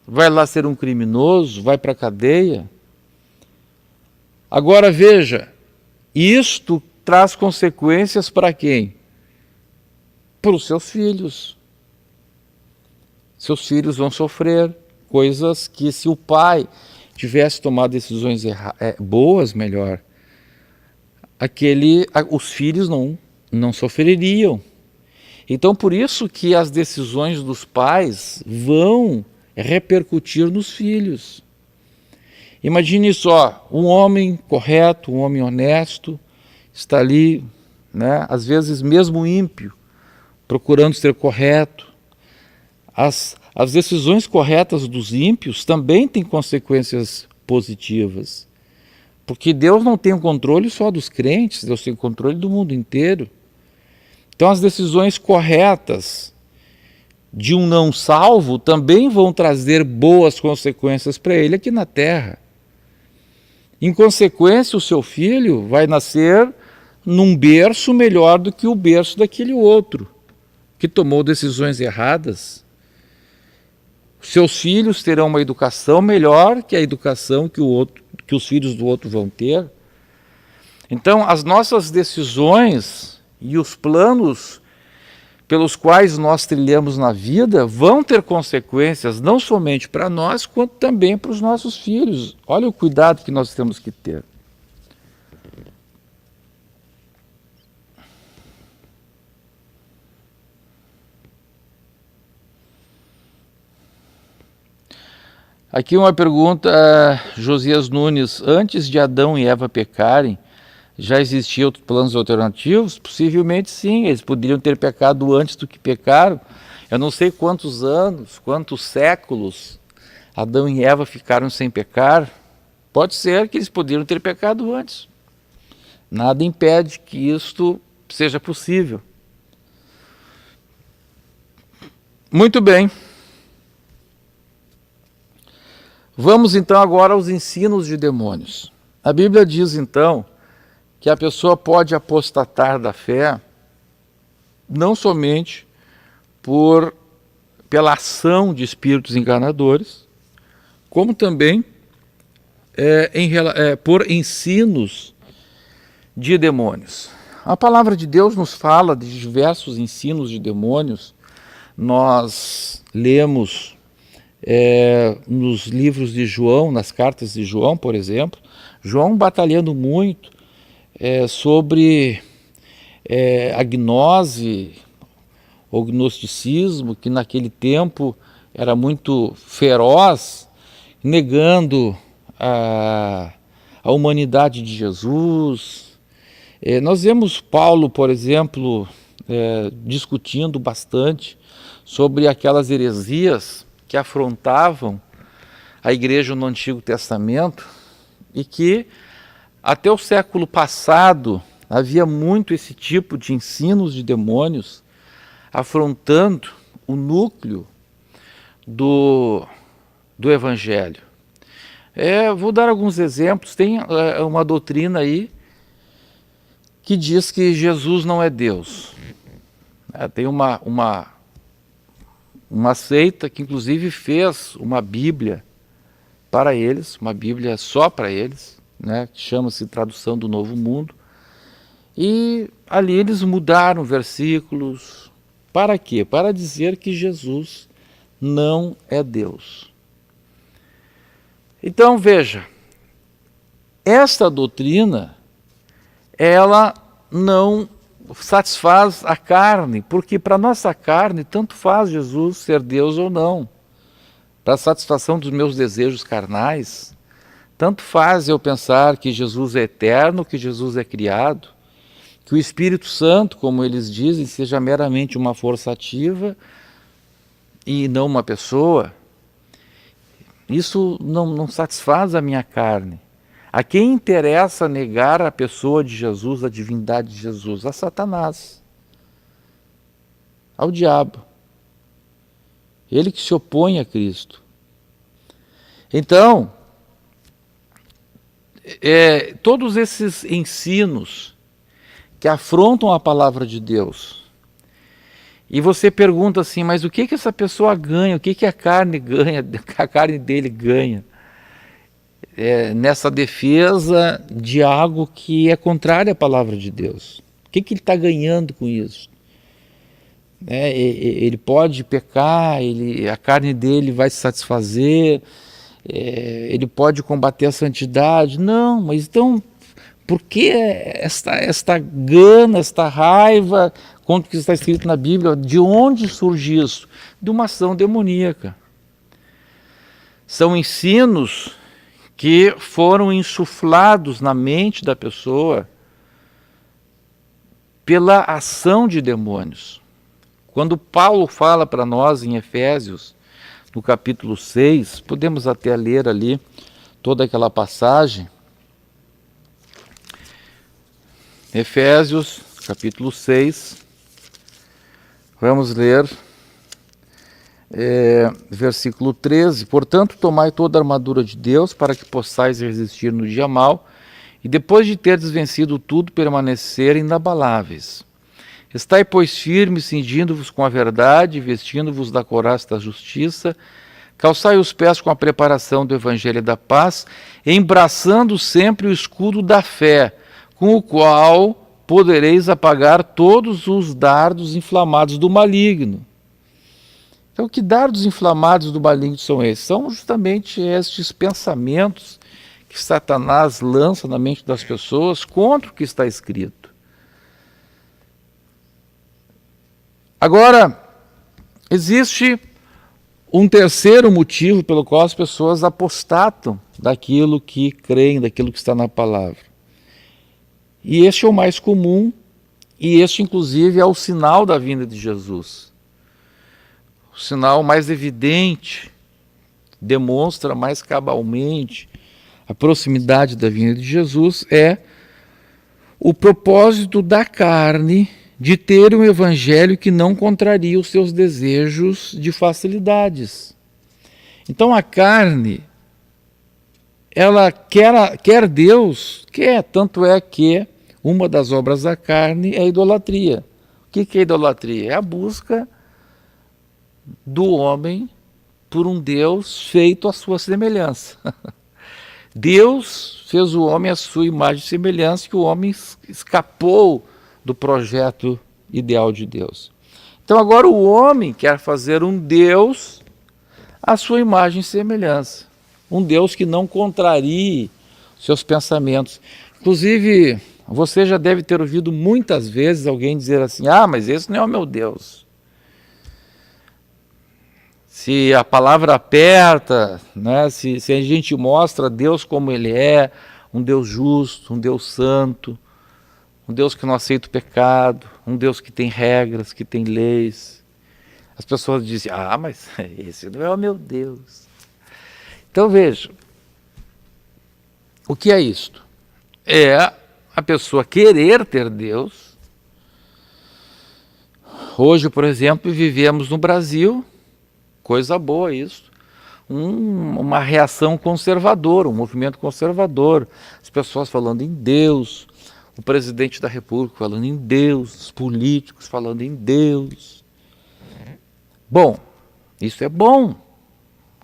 vai lá ser um criminoso, vai para a cadeia. Agora veja, isto traz consequências para quem? Para os seus filhos. Seus filhos vão sofrer coisas que, se o pai tivesse tomado decisões boas, melhor, os filhos não sofreriam. Então, por isso que as decisões dos pais vão repercutir nos filhos. Imagine só, um homem correto, um homem honesto, está ali, né, às vezes mesmo ímpio, procurando ser correto. As decisões corretas dos ímpios também têm consequências positivas. Porque Deus não tem o controle só dos crentes, Deus tem o controle do mundo inteiro. Então as decisões corretas de um não salvo também vão trazer boas consequências para ele aqui na terra. Em consequência, o seu filho vai nascer num berço melhor do que o berço daquele outro, que tomou decisões erradas. Seus filhos terão uma educação melhor que a educação que os filhos do outro vão ter. Então, as nossas decisões e os planos pelos quais nós trilhamos na vida vão ter consequências não somente para nós, quanto também para os nossos filhos. Olha o cuidado que nós temos que ter. Aqui uma pergunta, Josias Nunes: antes de Adão e Eva pecarem, já existiam outros planos alternativos? Possivelmente sim, eles poderiam ter pecado antes do que pecaram. Eu não sei quantos anos, quantos séculos Adão e Eva ficaram sem pecar. Pode ser que eles poderiam ter pecado antes. Nada impede que isto seja possível. Muito bem. Vamos então agora aos ensinos de demônios. A Bíblia diz então que a pessoa pode apostatar da fé não somente pela ação de espíritos enganadores, como também por ensinos de demônios. A palavra de Deus nos fala de diversos ensinos de demônios. Nós lemos nos livros de João, nas cartas de João, por exemplo, João batalhando muito sobre a gnose, o gnosticismo, que naquele tempo era muito feroz, negando a humanidade de Jesus. Nós vemos Paulo, por exemplo, discutindo bastante sobre aquelas heresias que afrontavam a igreja no Antigo Testamento e que até o século passado havia muito esse tipo de ensinos de demônios afrontando o núcleo do Evangelho. Vou dar alguns exemplos. Tem uma doutrina aí que diz que Jesus não é Deus. Tem uma seita que inclusive fez uma Bíblia para eles, uma Bíblia só para eles, né, que chama-se Tradução do Novo Mundo. E ali eles mudaram versículos. Para quê? Para dizer que Jesus não é Deus. Então veja, esta doutrina, ela não satisfaz a carne, porque para nossa carne tanto faz Jesus ser Deus ou não. Para a satisfação dos meus desejos carnais, tanto faz eu pensar que Jesus é eterno, que Jesus é criado, que o Espírito Santo, como eles dizem, seja meramente uma força ativa e não uma pessoa. Isso não satisfaz a minha carne. A quem interessa negar a pessoa de Jesus, a divindade de Jesus? A Satanás, ao diabo. Ele que se opõe a Cristo. Então, todos esses ensinos que afrontam a palavra de Deus, e você pergunta assim, mas o que essa pessoa ganha? O que a carne ganha? A carne dele ganha nessa defesa de algo que é contrário à palavra de Deus? O que ele está ganhando com isso? Ele pode pecar, a carne dele vai se satisfazer, ele pode combater a santidade. Não, mas então, por que esta gana, esta raiva contra o que está escrito na Bíblia? De onde surge isso? De uma ação demoníaca. São ensinos que foram insuflados na mente da pessoa pela ação de demônios. Quando Paulo fala para nós em Efésios, no capítulo 6, podemos até ler ali toda aquela passagem. Efésios, capítulo 6, vamos ler versículo 13. Portanto, tomai toda a armadura de Deus para que possais resistir no dia mau e depois de teres vencido tudo, permanecer inabaláveis. Estai, pois, firmes, cingindo-vos com a verdade, vestindo-vos da couraça da justiça, calçai os pés com a preparação do evangelho da paz, embraçando sempre o escudo da fé, com o qual podereis apagar todos os dardos inflamados do maligno. Então, que dardos inflamados do maligno são esses? São justamente estes pensamentos que Satanás lança na mente das pessoas contra o que está escrito. Agora, existe um terceiro motivo pelo qual as pessoas apostatam daquilo que creem, daquilo que está na palavra. E este é o mais comum, e este inclusive é o sinal da vinda de Jesus. O sinal mais evidente, demonstra mais cabalmente a proximidade da vinda de Jesus, é o propósito da carne de ter um evangelho que não contraria os seus desejos de facilidades. Então a carne, ela quer Deus, tanto é que uma das obras da carne é a idolatria. O que é a idolatria? É a busca do homem por um Deus feito à sua semelhança. Deus fez o homem à sua imagem e semelhança, que o homem escapou do projeto ideal de Deus. Então agora o homem quer fazer um Deus à sua imagem e semelhança. Um Deus que não contrarie seus pensamentos. Inclusive, você já deve ter ouvido muitas vezes alguém dizer assim, mas esse não é o meu Deus. Se a palavra aperta, né, se a gente mostra Deus como Ele é, um Deus justo, um Deus santo, um Deus que não aceita o pecado, um Deus que tem regras, que tem leis. As pessoas dizem, mas esse não é o meu Deus. Então veja, o que é isto? É a pessoa querer ter Deus. Hoje, por exemplo, vivemos no Brasil, coisa boa isso, uma reação conservadora, um movimento conservador, as pessoas falando em Deus, o presidente da República falando em Deus, os políticos falando em Deus. Bom, Isso é bom.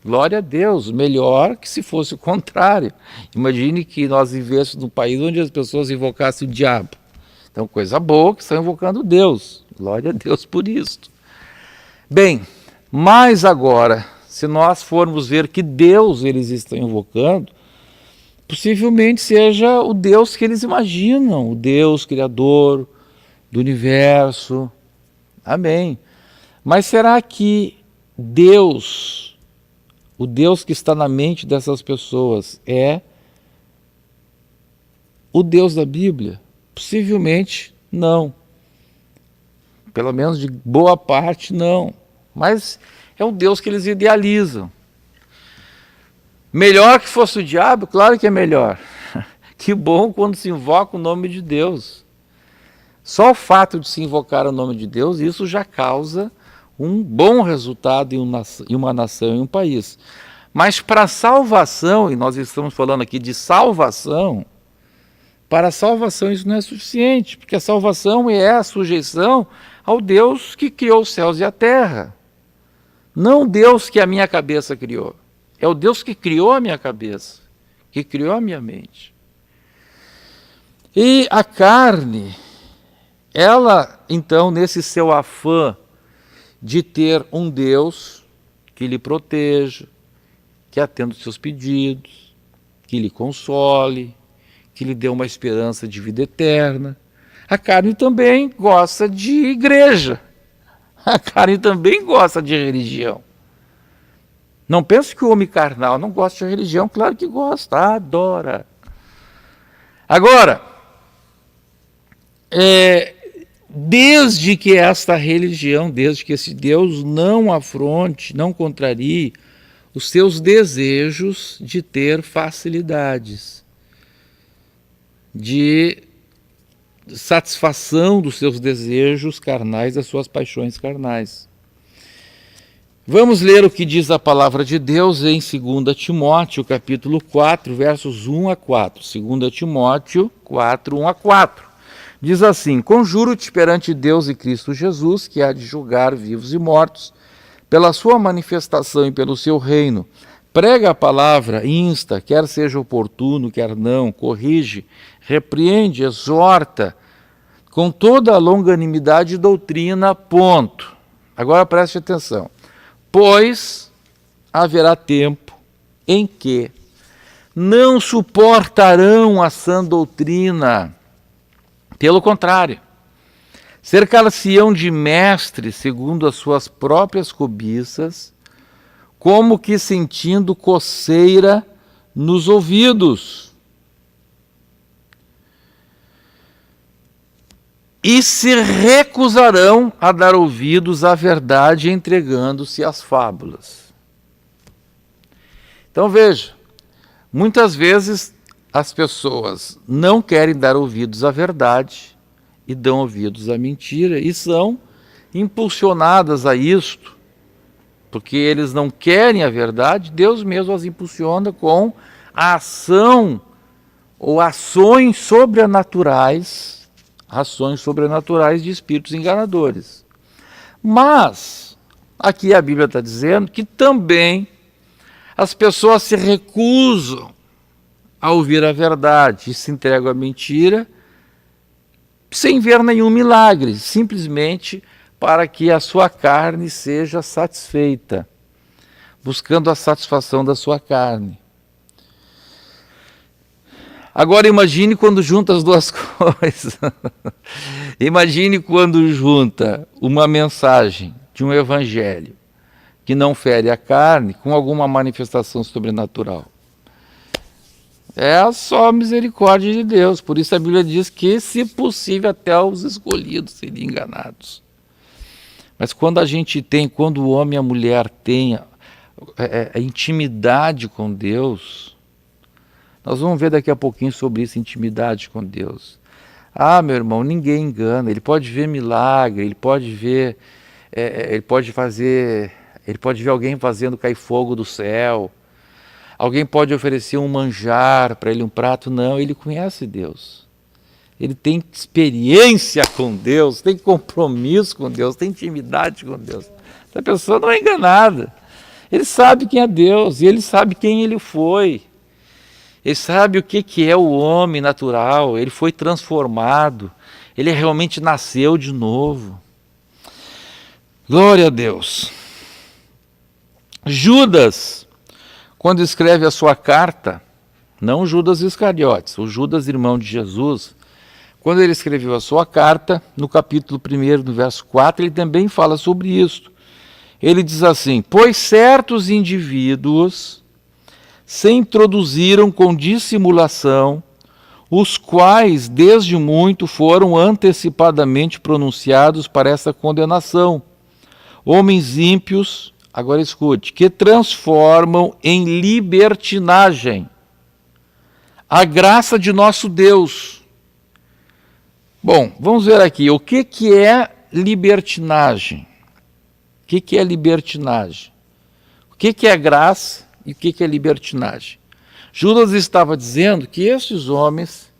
Glória a Deus. Melhor que se fosse o contrário. Imagine que nós vivêssemos num país onde as pessoas invocassem o diabo. Então, coisa boa que estão invocando Deus. Glória a Deus por isso. Bem, mas agora, se nós formos ver que Deus eles estão invocando, possivelmente seja o Deus que eles imaginam, o Deus criador do universo. Amém. Mas será que Deus, o Deus que está na mente dessas pessoas, é o Deus da Bíblia? Possivelmente não. Pelo menos de boa parte não. Mas é um Deus que eles idealizam. Melhor que fosse o diabo? Claro que é melhor. Que bom quando se invoca o nome de Deus. Só o fato de se invocar o nome de Deus, isso já causa um bom resultado em uma nação, em um país. Mas para a salvação, e nós estamos falando aqui de salvação, para a salvação isso não é suficiente, porque a salvação é a sujeição ao Deus que criou os céus e a terra. Não o Deus que a minha cabeça criou. É o Deus que criou a minha cabeça, que criou a minha mente. E a carne, ela, então, nesse seu afã de ter um Deus que lhe proteja, que atenda os seus pedidos, que lhe console, que lhe dê uma esperança de vida eterna, a carne também gosta de igreja. A carne também gosta de religião. Não pense que o homem carnal não gosta de religião, claro que gosta, adora. Agora, desde que esta religião, desde que esse Deus não afronte, não contrarie os seus desejos de ter facilidades, de satisfação dos seus desejos carnais, das suas paixões carnais. Vamos ler o que diz a palavra de Deus em 2 Timóteo, capítulo 4, versos 1 a 4. 2 Timóteo 4, 1 a 4. Diz assim: Conjuro-te perante Deus e Cristo Jesus, que há de julgar vivos e mortos, pela sua manifestação e pelo seu reino. Prega a palavra, insta, quer seja oportuno, quer não, corrige, repreende, exorta, com toda a longanimidade e doutrina, ponto. Agora preste atenção. Pois haverá tempo em que não suportarão a sã doutrina. Pelo contrário, cercar-se-ão de mestres segundo as suas próprias cobiças, como que sentindo coceira nos ouvidos. E se recusarão a dar ouvidos à verdade, entregando-se às fábulas. Então veja, muitas vezes as pessoas não querem dar ouvidos à verdade e dão ouvidos à mentira e são impulsionadas a isto, porque eles não querem a verdade, Deus mesmo as impulsiona com a ação ou ações sobrenaturais de espíritos enganadores. Mas, aqui a Bíblia está dizendo que também as pessoas se recusam a ouvir a verdade e se entregam à mentira sem ver nenhum milagre, simplesmente para que a sua carne seja satisfeita, buscando a satisfação da sua carne. Agora imagine quando junta as duas coisas. Imagine quando junta uma mensagem de um evangelho que não fere a carne com alguma manifestação sobrenatural. É só a misericórdia de Deus. Por isso a Bíblia diz que, se possível, até os escolhidos seriam enganados. Mas quando o homem e a mulher têm a intimidade com Deus, nós vamos ver daqui a pouquinho sobre isso, intimidade com Deus. Ah, meu irmão, ninguém engana. Ele pode ver milagre, ele pode ver alguém fazendo cair fogo do céu. Alguém pode oferecer um manjar para ele, um prato. Não, ele conhece Deus. Ele tem experiência com Deus, tem compromisso com Deus, tem intimidade com Deus. Essa pessoa não é enganada. Ele sabe quem é Deus e ele sabe quem ele foi. Ele sabe o que é o homem natural. Ele foi transformado. Ele realmente nasceu de novo. Glória a Deus. Judas, quando escreve a sua carta, não Judas Iscariotes, o Judas, irmão de Jesus, quando ele escreveu a sua carta, no capítulo 1, no verso 4, ele também fala sobre isso. Ele diz assim: pois certos indivíduos se introduziram com dissimulação, os quais desde muito foram antecipadamente pronunciados para essa condenação. Homens ímpios, agora escute, que transformam em libertinagem a graça de nosso Deus. Bom, vamos ver aqui, o que é libertinagem? O que é libertinagem? O que é graça e o que é libertinagem? Judas estava dizendo que esses homens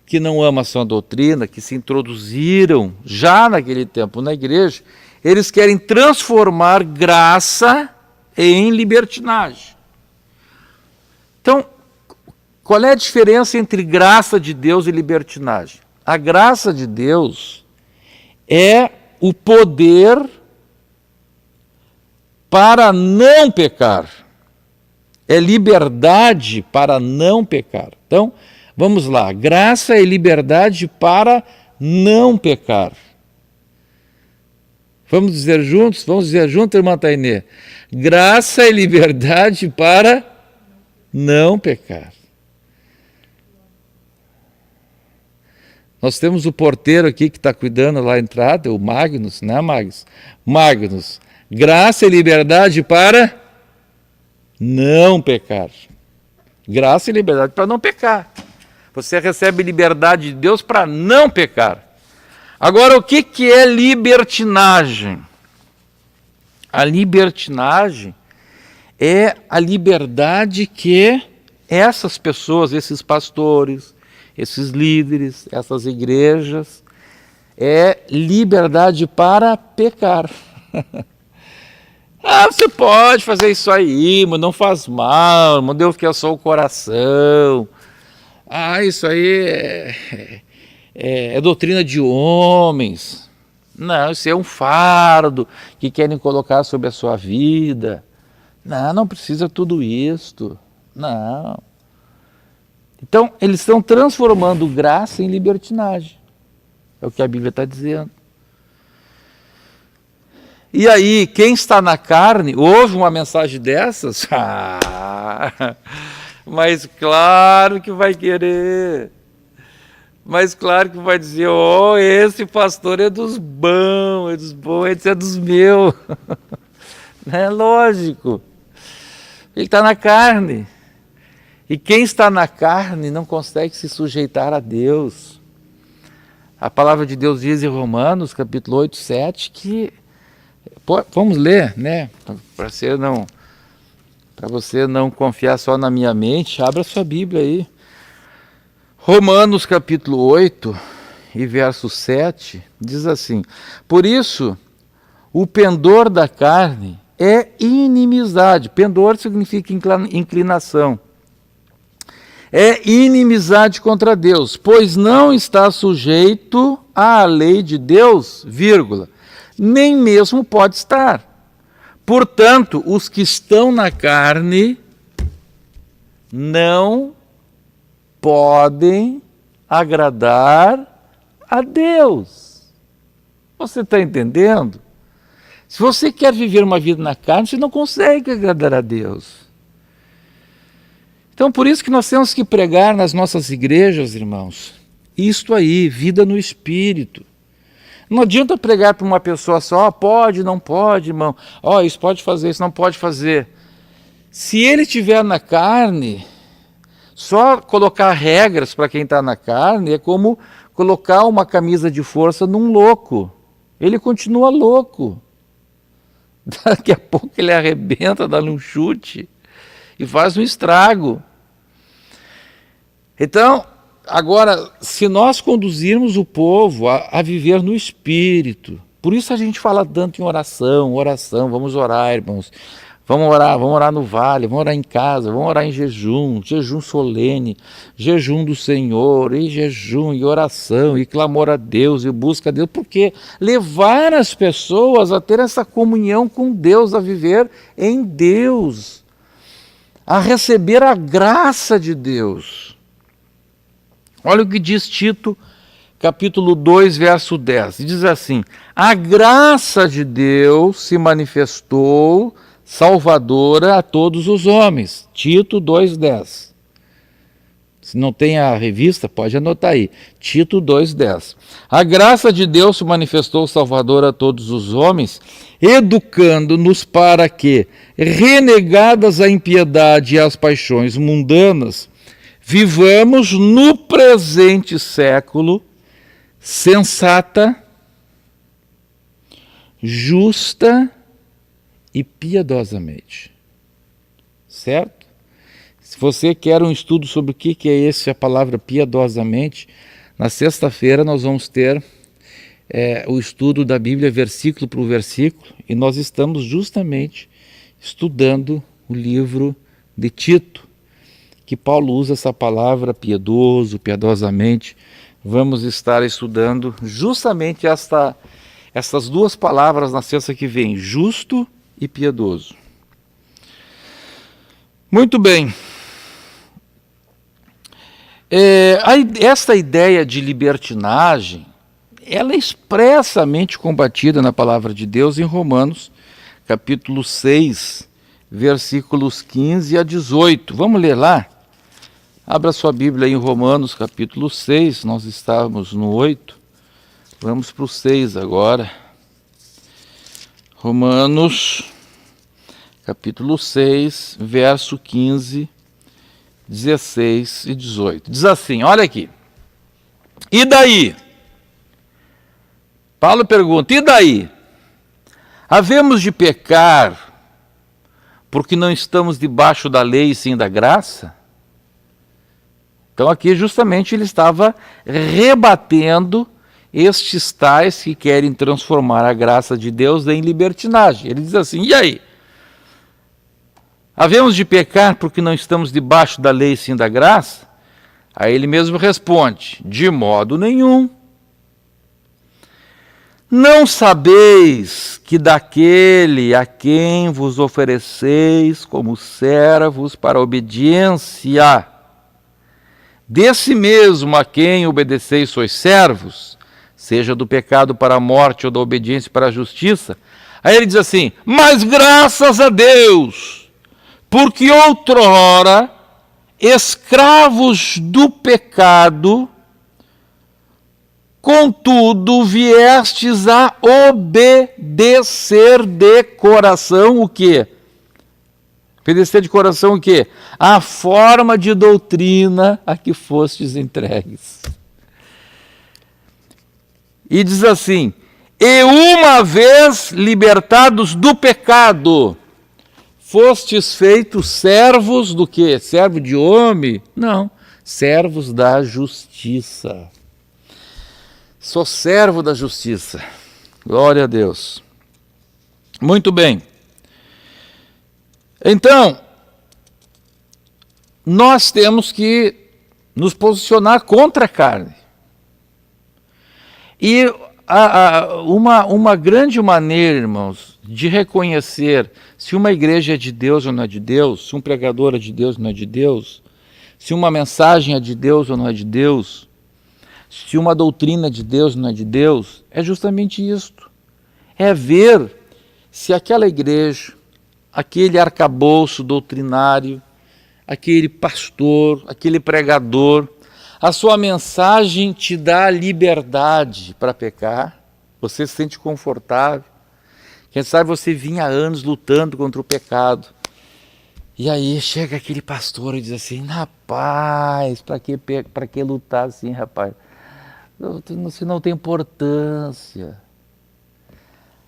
que não amam a sua doutrina, que se introduziram já naquele tempo na igreja, eles querem transformar graça em libertinagem. Então, qual é a diferença entre graça de Deus e libertinagem? A graça de Deus é o poder para não pecar. É liberdade para não pecar. Então, vamos lá. Graça é liberdade para não pecar. Vamos dizer juntos? Vamos dizer junto, irmã Tainê. Graça é liberdade para não pecar. Nós temos o porteiro aqui que está cuidando lá à entrada, o Magnus, né, Magnus? Magnus. Graça e liberdade para não pecar. Graça e liberdade para não pecar. Você recebe liberdade de Deus para não pecar. Agora, o que é libertinagem? A libertinagem é a liberdade que essas pessoas, esses pastores, esses líderes, essas igrejas, é liberdade para pecar. Você pode fazer isso aí, mas não faz mal, mas Deus quer só o coração. Isso aí é doutrina de homens. Não, isso é um fardo que querem colocar sobre a sua vida. Não precisa tudo isto. Não. Então, eles estão transformando graça em libertinagem. É o que a Bíblia está dizendo. E aí, quem está na carne, ouve uma mensagem dessas? Mas claro que vai querer. Mas claro que vai dizer, esse pastor é dos bons, esse é dos meus. É lógico. Ele está na carne. E quem está na carne não consegue se sujeitar a Deus. A palavra de Deus diz em Romanos, capítulo 8, 7, que... Vamos ler, né? Para você não confiar só na minha mente, abra sua Bíblia aí. Romanos capítulo 8 e verso 7 diz assim: por isso, o pendor da carne é inimizade. Pendor significa inclinação. É inimizade contra Deus, pois não está sujeito à lei de Deus, vírgula, nem mesmo pode estar. Portanto, os que estão na carne não podem agradar a Deus. Você está entendendo? Se você quer viver uma vida na carne, você não consegue agradar a Deus. Então, por isso que nós temos que pregar nas nossas igrejas, irmãos, isto aí, vida no Espírito. Não adianta pregar para uma pessoa só, pode, não pode, irmão, isso pode fazer, isso não pode fazer. Se ele estiver na carne, só colocar regras para quem está na carne é como colocar uma camisa de força num louco. Ele continua louco. Daqui a pouco ele arrebenta, dá um chute e faz um estrago. Então, agora, se nós conduzirmos o povo a viver no Espírito, Por isso a gente fala tanto em oração, vamos orar, irmãos. Vamos orar no vale, vamos orar em casa, vamos orar em jejum, jejum solene, jejum do Senhor, e jejum, e oração, e clamor a Deus, e busca a Deus, porque levar as pessoas a ter essa comunhão com Deus, a viver em Deus, a receber a graça de Deus. Olha o que diz Tito, capítulo 2, verso 10, diz assim: a graça de Deus se manifestou salvadora a todos os homens. Tito 2,10. Se não tem a revista, pode anotar aí. Tito 2,10. A graça de Deus se manifestou salvadora a todos os homens, educando-nos para que, renegadas a impiedade e as paixões mundanas, vivamos no presente século sensata, justa e piedosamente. Certo? Se você quer um estudo sobre o que é a palavra piedosamente, na sexta-feira nós vamos ter o estudo da Bíblia versículo por versículo, e nós estamos justamente estudando o livro de Tito, que Paulo usa essa palavra piedoso, piedosamente. Vamos estar estudando justamente essas duas palavras na sexta que vem, justo e piedoso. Muito bem. Esta ideia de libertinagem, ela é expressamente combatida na palavra de Deus em Romanos, capítulo 6, versículos 15 a 18. Vamos ler lá? Abra sua Bíblia em Romanos, capítulo 6, nós estávamos no 8, vamos para o 6 agora. Romanos, capítulo 6, verso 15, 16 e 18. Diz assim, olha aqui. E daí? Paulo pergunta, e daí? Havemos de pecar porque não estamos debaixo da lei e sim da graça? Então aqui justamente ele estava rebatendo estes tais que querem transformar a graça de Deus em libertinagem. Ele diz assim, e aí? Havemos de pecar porque não estamos debaixo da lei e sim da graça? Aí ele mesmo responde, de modo nenhum. Não sabeis que daquele a quem vos ofereceis como servos para a obediência, desse mesmo a quem obedeceis sois servos, seja do pecado para a morte ou da obediência para a justiça. Aí ele diz assim, mas graças a Deus, porque outrora, escravos do pecado, contudo viestes a obedecer de coração o quê? Obedecer de coração o quê? A forma de doutrina a que fostes entregues. E diz assim, e uma vez libertados do pecado, fostes feitos servos do quê? Servo de homem? Não, servos da justiça. Sou servo da justiça. Glória a Deus. Muito bem. Então, nós temos que nos posicionar contra a carne. E uma grande maneira, irmãos, de reconhecer se uma igreja é de Deus ou não é de Deus, se um pregador é de Deus ou não é de Deus, se uma mensagem é de Deus ou não é de Deus, se uma doutrina é de Deus ou não é de Deus, é justamente isto. É ver se aquela igreja, aquele arcabouço doutrinário, aquele pastor, aquele pregador, a sua mensagem te dá liberdade para pecar, você se sente confortável. Quem sabe você vinha há anos lutando contra o pecado. E aí chega aquele pastor e diz assim, rapaz, para que lutar assim, rapaz? Você não tem importância.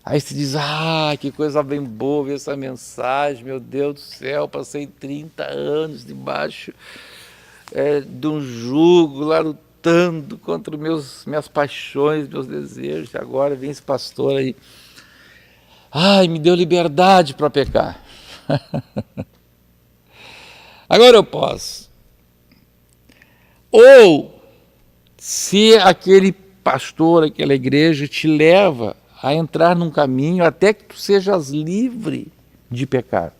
Aí você diz, que coisa bem boa ver essa mensagem, meu Deus do céu, passei 30 anos debaixo de um jugo lá no lutando contra minhas paixões, meus desejos, e agora vem esse pastor aí, ai, me deu liberdade para pecar. Agora eu posso. Ou, se aquele pastor, aquela igreja te leva a entrar num caminho até que tu sejas livre de pecar.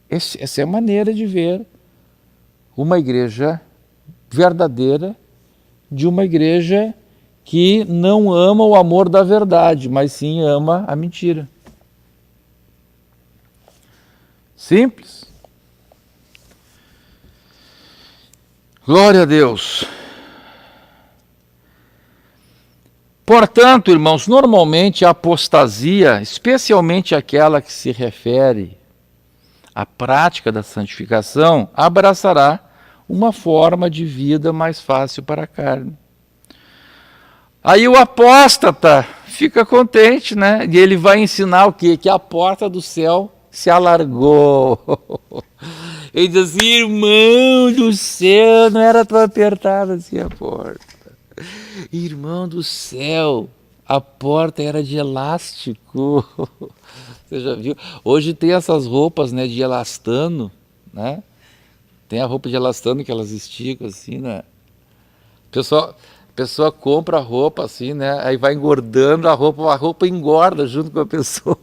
Essa é a maneira de ver uma igreja verdadeira de uma igreja que não ama o amor da verdade, mas sim ama a mentira. Simples. Glória a Deus. Portanto, irmãos, normalmente a apostasia, especialmente aquela que se refere à prática da santificação, abraçará uma forma de vida mais fácil para a carne. Aí o apóstata fica contente, né? E ele vai ensinar o quê? Que a porta do céu se alargou. Ele diz assim, irmão do céu, não era tão apertada assim a porta. Irmão do céu, a porta era de elástico. Você já viu? Hoje tem essas roupas, né, de elastano, né? Tem a roupa de elastano que elas esticam assim, né? A pessoa compra a roupa assim, né? Aí vai engordando a roupa engorda junto com a pessoa.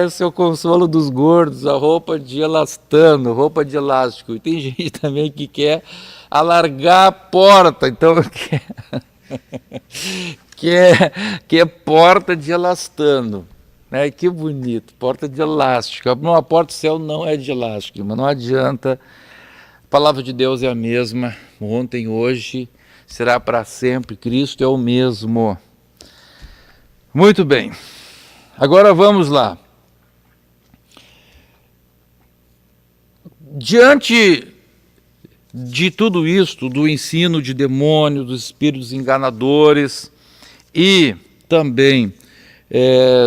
Esse é o consolo dos gordos, a roupa de elastano, roupa de elástico. E tem gente também que quer alargar a porta, então quer porta de elastano. Né? Que bonito, porta de elástico. A porta do céu não é de elástico, mas não adianta. A palavra de Deus é a mesma, ontem, hoje, será para sempre. Cristo é o mesmo. Muito bem. Agora vamos lá. Diante de tudo isto, do ensino de demônios, dos espíritos enganadores e também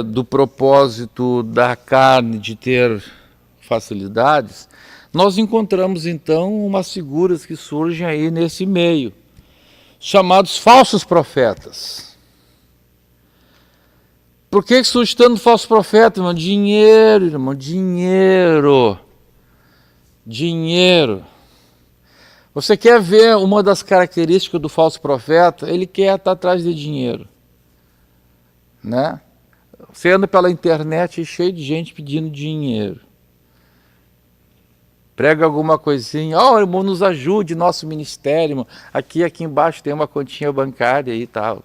do propósito da carne de ter facilidades, nós encontramos então umas figuras que surgem aí nesse meio, chamados falsos profetas. Por que surge tanto falso profeta, irmão? Dinheiro, irmão, dinheiro. Dinheiro. Você quer ver uma das características do falso profeta? Ele quer estar atrás de dinheiro. Né? Você anda pela internet cheio de gente pedindo dinheiro. Prega alguma coisinha, irmão, nos ajude, nosso ministério, irmão. Aqui embaixo tem uma continha bancária e tal.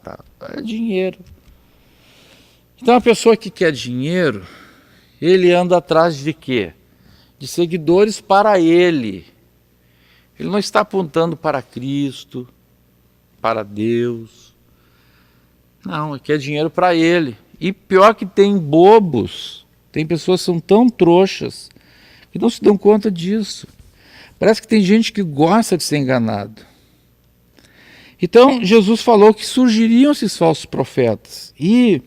É dinheiro. Então a pessoa que quer dinheiro, ele anda atrás de quê? De seguidores para ele. Ele não está apontando para Cristo, para Deus. Não, ele quer dinheiro para ele. E pior que tem bobos, tem pessoas que são tão trouxas que não se dão conta disso. Parece que tem gente que gosta de ser enganado. Então Jesus falou que surgiriam esses falsos profetas. E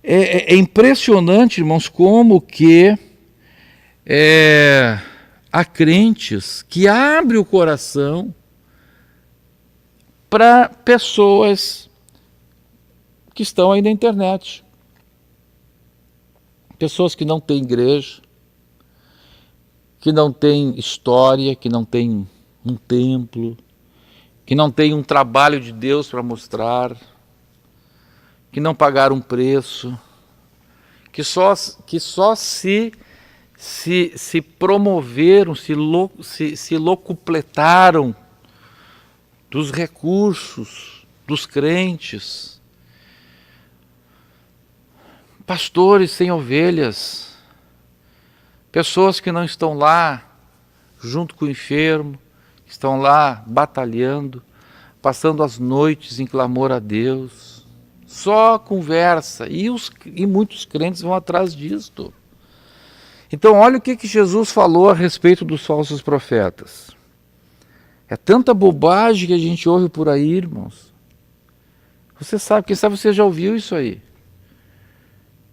é impressionante, irmãos, como que há crentes que abrem o coração para pessoas que estão aí na internet. Pessoas que não têm igreja, que não têm história, que não têm um templo, que não têm um trabalho de Deus para mostrar, que não pagaram um preço, que só se promoveram, se locupletaram dos recursos dos crentes. Pastores sem ovelhas, pessoas que não estão lá junto com o enfermo, estão lá batalhando, passando as noites em clamor a Deus. Só conversa, e muitos crentes vão atrás disto. Então olha o que Jesus falou a respeito dos falsos profetas. É tanta bobagem que a gente ouve por aí, irmãos. Você sabe, quem sabe você já ouviu isso aí.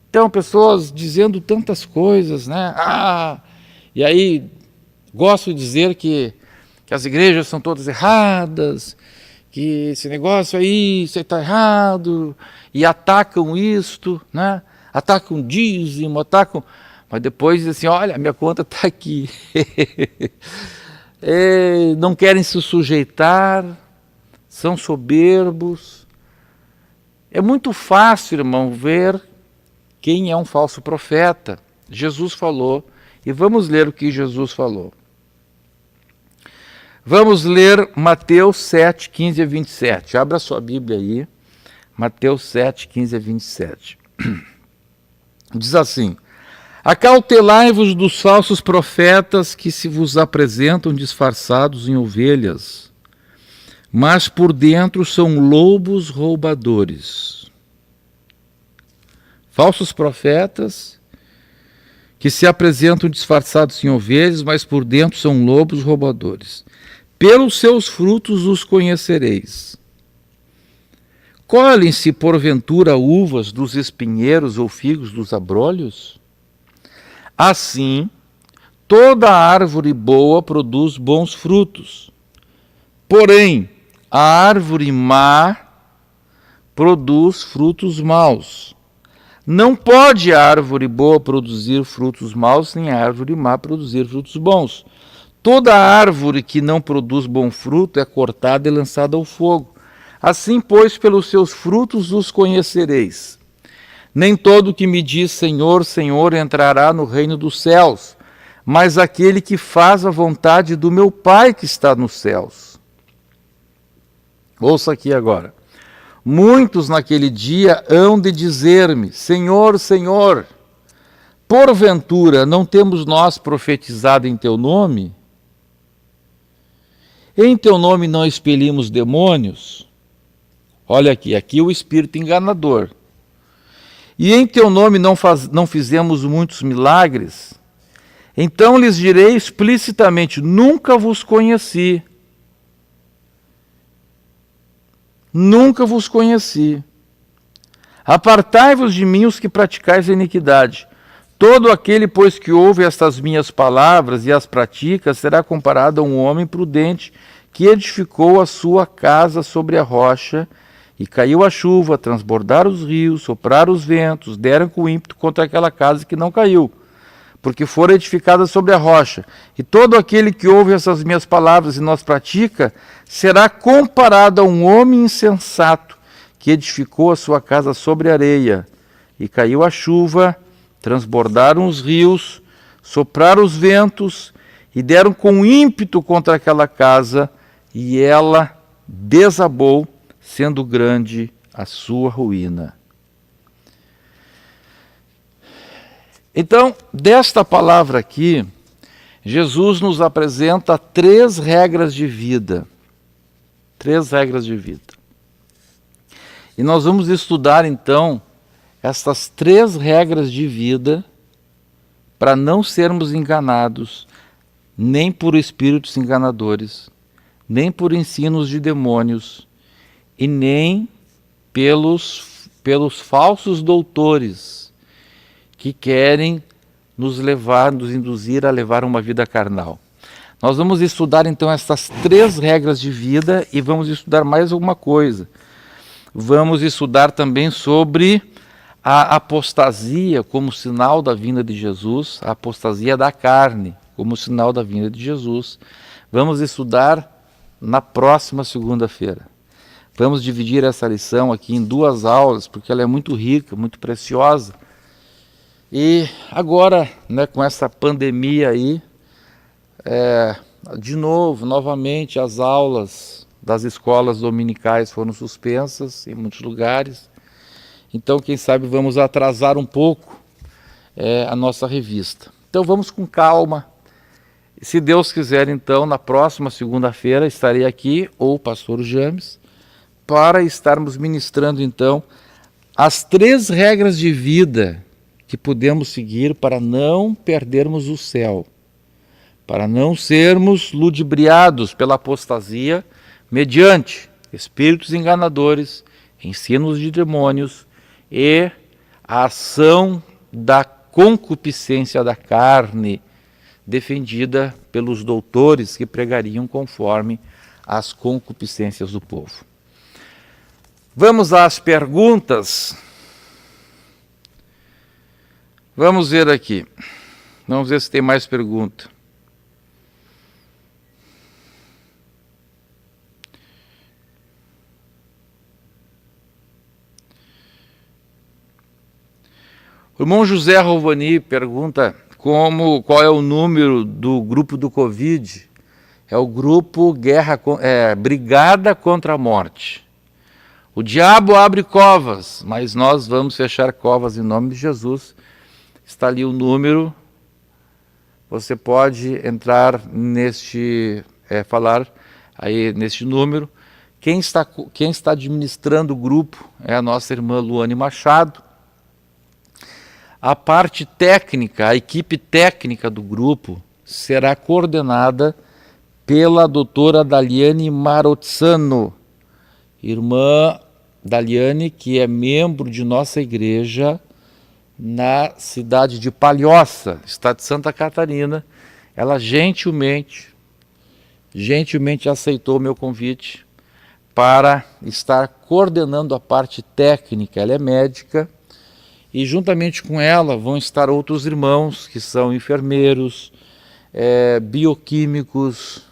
Então, pessoas dizendo tantas coisas, né? E aí gosto de dizer que as igrejas são todas erradas, que esse negócio aí, isso aí está errado, e atacam isto, né? Atacam dízimo, atacam... Mas depois dizem assim, olha, minha conta está aqui. Não querem se sujeitar, são soberbos. É muito fácil, irmão, ver quem é um falso profeta. Jesus falou, e vamos ler o que Jesus falou. Vamos ler Mateus 7, 15 a 27. Abra sua Bíblia aí, Mateus 7, 15 a 27. Diz assim: acautelai-vos dos falsos profetas que se vos apresentam disfarçados em ovelhas, mas por dentro são lobos roubadores. Falsos profetas que se apresentam disfarçados em ovelhas, mas por dentro são lobos roubadores. Pelos seus frutos os conhecereis. Colhem-se porventura uvas dos espinheiros ou figos dos abrolhos? Assim, toda árvore boa produz bons frutos. Porém, a árvore má produz frutos maus. Não pode a árvore boa produzir frutos maus, nem a árvore má produzir frutos bons. Toda árvore que não produz bom fruto é cortada e lançada ao fogo. Assim, pois, pelos seus frutos os conhecereis. Nem todo que me diz Senhor, Senhor entrará no reino dos céus, mas aquele que faz a vontade do meu Pai que está nos céus. Ouça aqui agora. Muitos naquele dia hão de dizer-me, Senhor, Senhor, porventura não temos nós profetizado em teu nome? Em teu nome não expelimos demônios? Olha aqui o espírito enganador. E em teu nome não fizemos muitos milagres? Então lhes direi explicitamente, nunca vos conheci. Nunca vos conheci. Apartai-vos de mim os que praticais a iniquidade. Todo aquele, pois, que ouve estas minhas palavras e as pratica, será comparado a um homem prudente que edificou a sua casa sobre a rocha, e caiu a chuva, transbordaram os rios, sopraram os ventos, deram com ímpeto contra aquela casa que não caiu, porque fora edificada sobre a rocha. E todo aquele que ouve essas minhas palavras e não as pratica, será comparado a um homem insensato, que edificou a sua casa sobre a areia, e caiu a chuva, transbordaram os rios, sopraram os ventos, e deram com ímpeto contra aquela casa, e ela desabou, sendo grande a sua ruína. Então, desta palavra aqui, Jesus nos apresenta 3 regras de vida. 3 regras de vida. E nós vamos estudar, então, estas 3 regras de vida para não sermos enganados, nem por espíritos enganadores, nem por ensinos de demônios, e nem pelos falsos doutores que querem nos induzir a levar uma vida carnal. Nós vamos estudar então estas 3 regras de vida e vamos estudar mais alguma coisa. Vamos estudar também sobre a apostasia como sinal da vinda de Jesus, a apostasia da carne como sinal da vinda de Jesus. Vamos estudar na próxima segunda-feira. Vamos dividir essa lição aqui em 2 aulas, porque ela é muito rica, muito preciosa. E agora, né, com essa pandemia aí, novamente, as aulas das escolas dominicais foram suspensas em muitos lugares. Então, quem sabe, vamos atrasar um pouco a nossa revista. Então, vamos com calma. Se Deus quiser, então, na próxima segunda-feira, estarei aqui, ou o pastor James, para estarmos ministrando, então, as 3 regras de vida que podemos seguir para não perdermos o céu, para não sermos ludibriados pela apostasia mediante espíritos enganadores, ensinos de demônios e a ação da concupiscência da carne, defendida pelos doutores que pregariam conforme as concupiscências do povo. Vamos às perguntas. Vamos ver aqui. Vamos ver se tem mais pergunta. O irmão José Rovani pergunta qual é o número do grupo do Covid. É o grupo Brigada contra a Morte. O diabo abre covas, mas nós vamos fechar covas em nome de Jesus. Está ali o número. Você pode entrar falar aí neste número. Quem está administrando o grupo é a nossa irmã Luane Machado. A parte técnica, a equipe técnica do grupo será coordenada pela doutora Daliane Marozzano, irmã Daliane, que é membro de nossa igreja na cidade de Palhoça, estado de Santa Catarina. Ela gentilmente aceitou o meu convite para estar coordenando a parte técnica. Ela é médica e juntamente com ela vão estar outros irmãos que são enfermeiros, bioquímicos,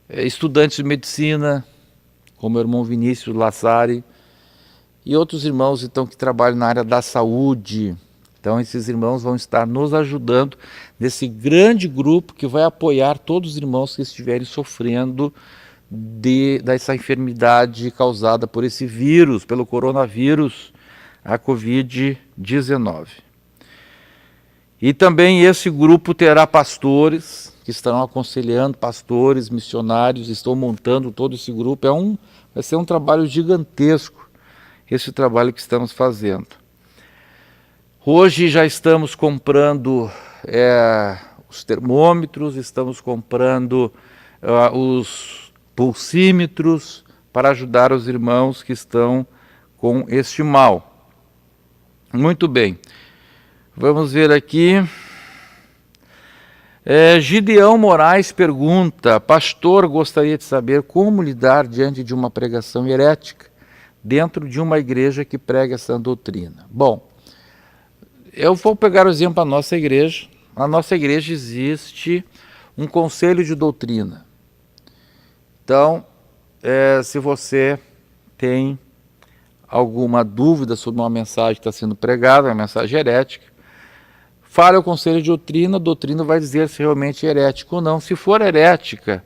estudantes de medicina, como o irmão Vinícius Lassari, e outros irmãos então que trabalham na área da saúde. Então esses irmãos vão estar nos ajudando nesse grande grupo que vai apoiar todos os irmãos que estiverem sofrendo dessa enfermidade causada por esse vírus, pelo coronavírus, a Covid-19. E também esse grupo terá pastores que estarão aconselhando, pastores, missionários, estão montando todo esse grupo. Vai ser um trabalho gigantesco, esse trabalho que estamos fazendo. Hoje já estamos comprando os termômetros, estamos comprando os pulsímetros para ajudar os irmãos que estão com este mal. Muito bem. Vamos ver aqui. Gideão Moraes pergunta: pastor, gostaria de saber como lidar diante de uma pregação herética dentro de uma igreja que prega essa doutrina. Bom, eu vou pegar o exemplo da nossa igreja. Na nossa igreja existe um conselho de doutrina. Então, se você tem alguma dúvida sobre uma mensagem que está sendo pregada, uma mensagem herética, fale ao conselho de doutrina, a doutrina vai dizer se realmente é herética ou não. Se for herética,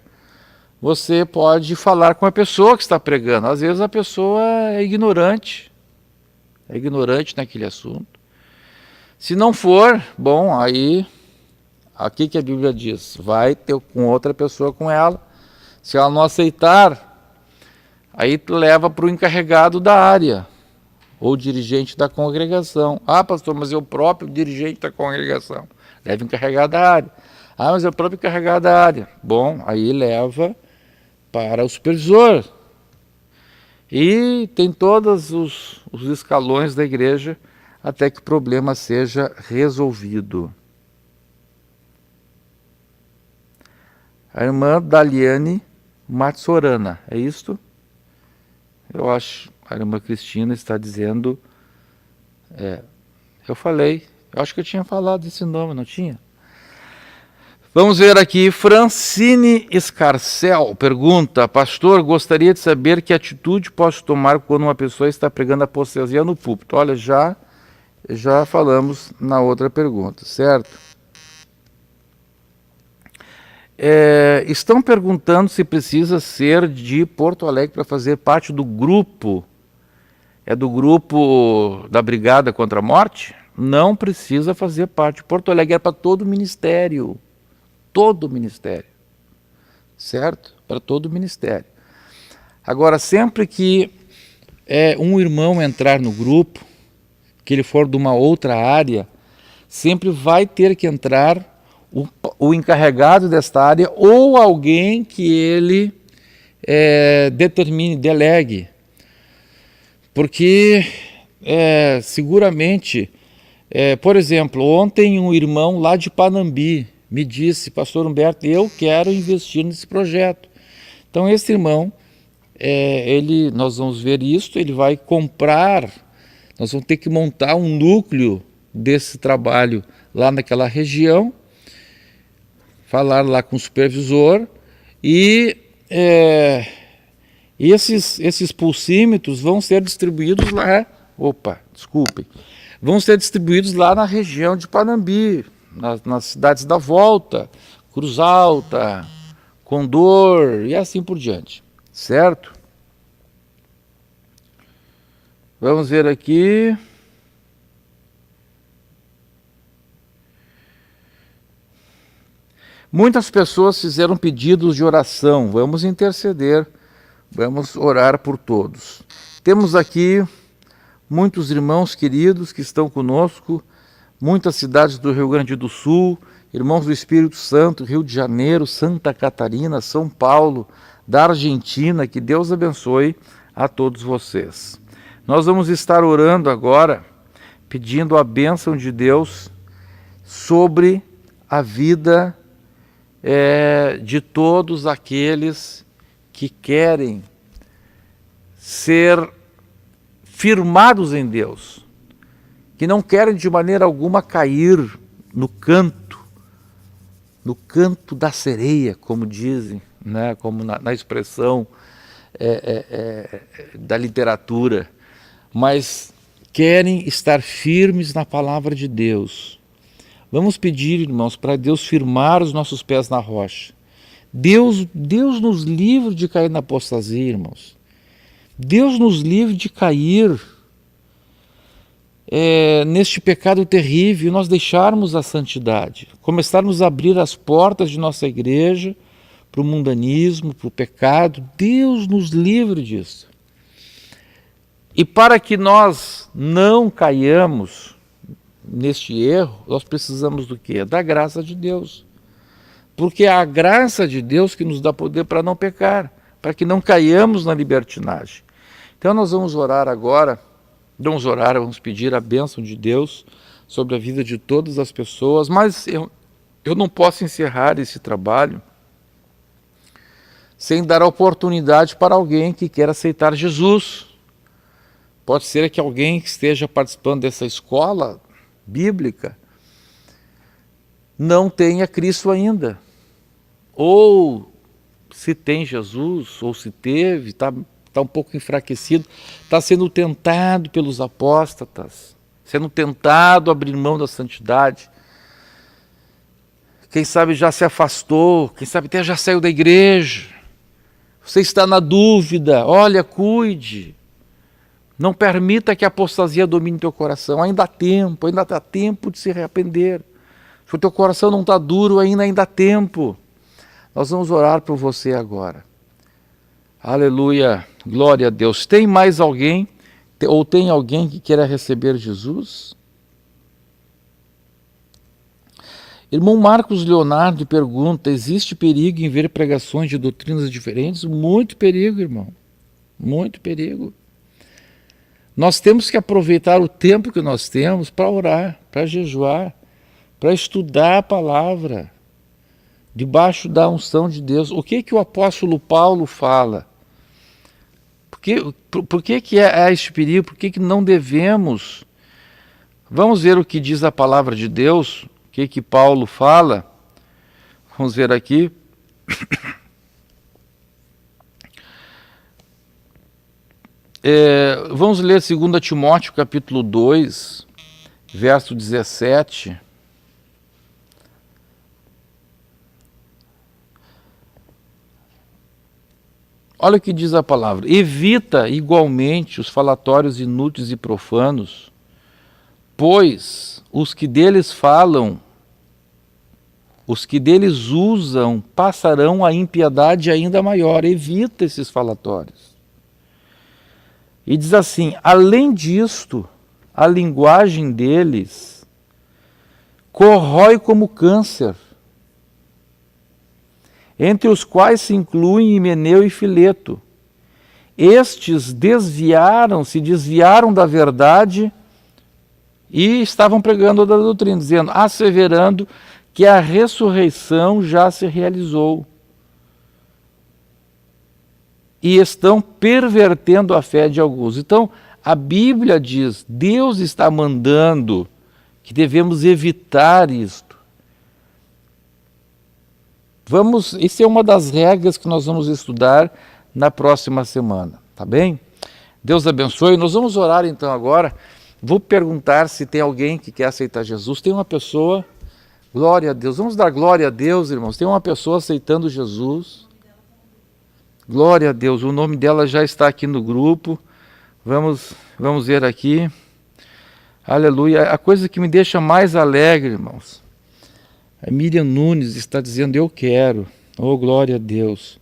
você pode falar com a pessoa que está pregando. Às vezes a pessoa é ignorante naquele assunto. Se não for, bom, aí, aqui que a Bíblia diz, vai ter com outra pessoa com ela. Se ela não aceitar, aí tu leva para o encarregado da área, ou dirigente da congregação. Ah, pastor, mas é o próprio dirigente da congregação. Leva o encarregado da área. Ah, mas é o próprio encarregado da área. Bom, aí leva para o supervisor. E tem todos os escalões da igreja até que o problema seja resolvido. A irmã Daliane Matsorana, é isto? Eu acho, a irmã Cristina está dizendo, eu acho que eu tinha falado esse nome, não tinha? Vamos ver aqui, Francine Escarcel pergunta: pastor, gostaria de saber que atitude posso tomar quando uma pessoa está pregando apostasia no púlpito. Olha, já falamos na outra pergunta, certo? Estão perguntando se precisa ser de Porto Alegre para fazer parte do grupo. É do grupo da Brigada contra a Morte? Não precisa fazer parte. Porto Alegre é para todo o ministério. Todo o ministério. Certo? Para todo o ministério. Agora, sempre que um irmão entrar no grupo, que ele for de uma outra área, sempre vai ter que entrar o encarregado desta área ou alguém que ele determine, delegue. Porque seguramente, por exemplo, ontem um irmão lá de Panambi me disse: pastor Humberto, eu quero investir nesse projeto. Então esse irmão, nós vamos ver isso, ele vai comprar, nós vamos ter que montar um núcleo desse trabalho lá naquela região, falar lá com o supervisor e esses pulsímetros vão ser distribuídos lá, vão ser distribuídos lá na região de Panambi, nas cidades da volta, Cruz Alta, Condor e assim por diante, certo? Vamos ver aqui. Muitas pessoas fizeram pedidos de oração, vamos interceder, vamos orar por todos. Temos aqui muitos irmãos queridos que estão conosco, muitas cidades do Rio Grande do Sul, irmãos do Espírito Santo, Rio de Janeiro, Santa Catarina, São Paulo, da Argentina, que Deus abençoe a todos vocês. Nós vamos estar orando agora, pedindo a bênção de Deus sobre a vida de todos aqueles que querem ser firmados em Deus, que não querem de maneira alguma cair no canto da sereia, como dizem, né? Como na expressão da literatura, mas querem estar firmes na palavra de Deus. Vamos pedir, irmãos, para Deus firmar os nossos pés na rocha. Deus nos livre de cair na apostasia, irmãos. Deus nos livre de cair neste pecado terrível, nós deixarmos a santidade, começarmos a abrir as portas de nossa igreja para o mundanismo, para o pecado. Deus nos livre disso. E para que nós não caiamos neste erro, nós precisamos do quê? Da graça de Deus. Porque é a graça de Deus que nos dá poder para não pecar, para que não caiamos na libertinagem. Então nós vamos orar agora, vamos pedir a bênção de Deus sobre a vida de todas as pessoas, mas eu não posso encerrar esse trabalho sem dar a oportunidade para alguém que quer aceitar Jesus. Pode ser que alguém que esteja participando dessa escola bíblica não tenha Cristo ainda, ou se tem Jesus, ou se teve, está um pouco enfraquecido, está sendo tentado pelos apóstatas, sendo tentado a abrir mão da santidade, quem sabe já se afastou, quem sabe até já saiu da igreja, você está na dúvida, olha, cuide, não permita que a apostasia domine teu coração, ainda dá tempo de se arrepender. Se o teu coração não está duro, ainda há tempo. Nós vamos orar por você agora. Aleluia, glória a Deus. Tem mais alguém, ou tem alguém que queira receber Jesus? Irmão Marcos Leonardo pergunta: existe perigo em ver pregações de doutrinas diferentes? Muito perigo, irmão, muito perigo. Nós temos que aproveitar o tempo que nós temos para orar, para jejuar, para estudar a palavra, debaixo da unção de Deus. O que o apóstolo Paulo fala? Por que é este perigo? Por que não devemos? Vamos ver o que diz a palavra de Deus, o que Paulo fala. Vamos ver aqui. Vamos ler 2 Timóteo capítulo 2, verso 17. Olha o que diz a palavra: evita igualmente os falatórios inúteis e profanos, pois os que deles falam, os que deles usam, passarão a impiedade ainda maior. Evita esses falatórios. E diz assim: além disto, a linguagem deles corrói como câncer, entre os quais se incluem Himeneu e Fileto, estes desviaram da verdade e estavam pregando outra doutrina, dizendo, asseverando que a ressurreição já se realizou. E estão pervertendo a fé de alguns. Então, a Bíblia diz, Deus está mandando que devemos evitar isto. Isso é uma das regras que nós vamos estudar na próxima semana, tá bem? Deus abençoe. Nós vamos orar então agora. Vou perguntar se tem alguém que quer aceitar Jesus. Tem uma pessoa, glória a Deus. Vamos dar glória a Deus, irmãos. Tem uma pessoa aceitando Jesus. Glória a Deus. O nome dela já está aqui no grupo. Vamos ver aqui. Aleluia. A coisa que me deixa mais alegre, irmãos, a Miriam Nunes está dizendo, eu quero. Oh, glória a Deus.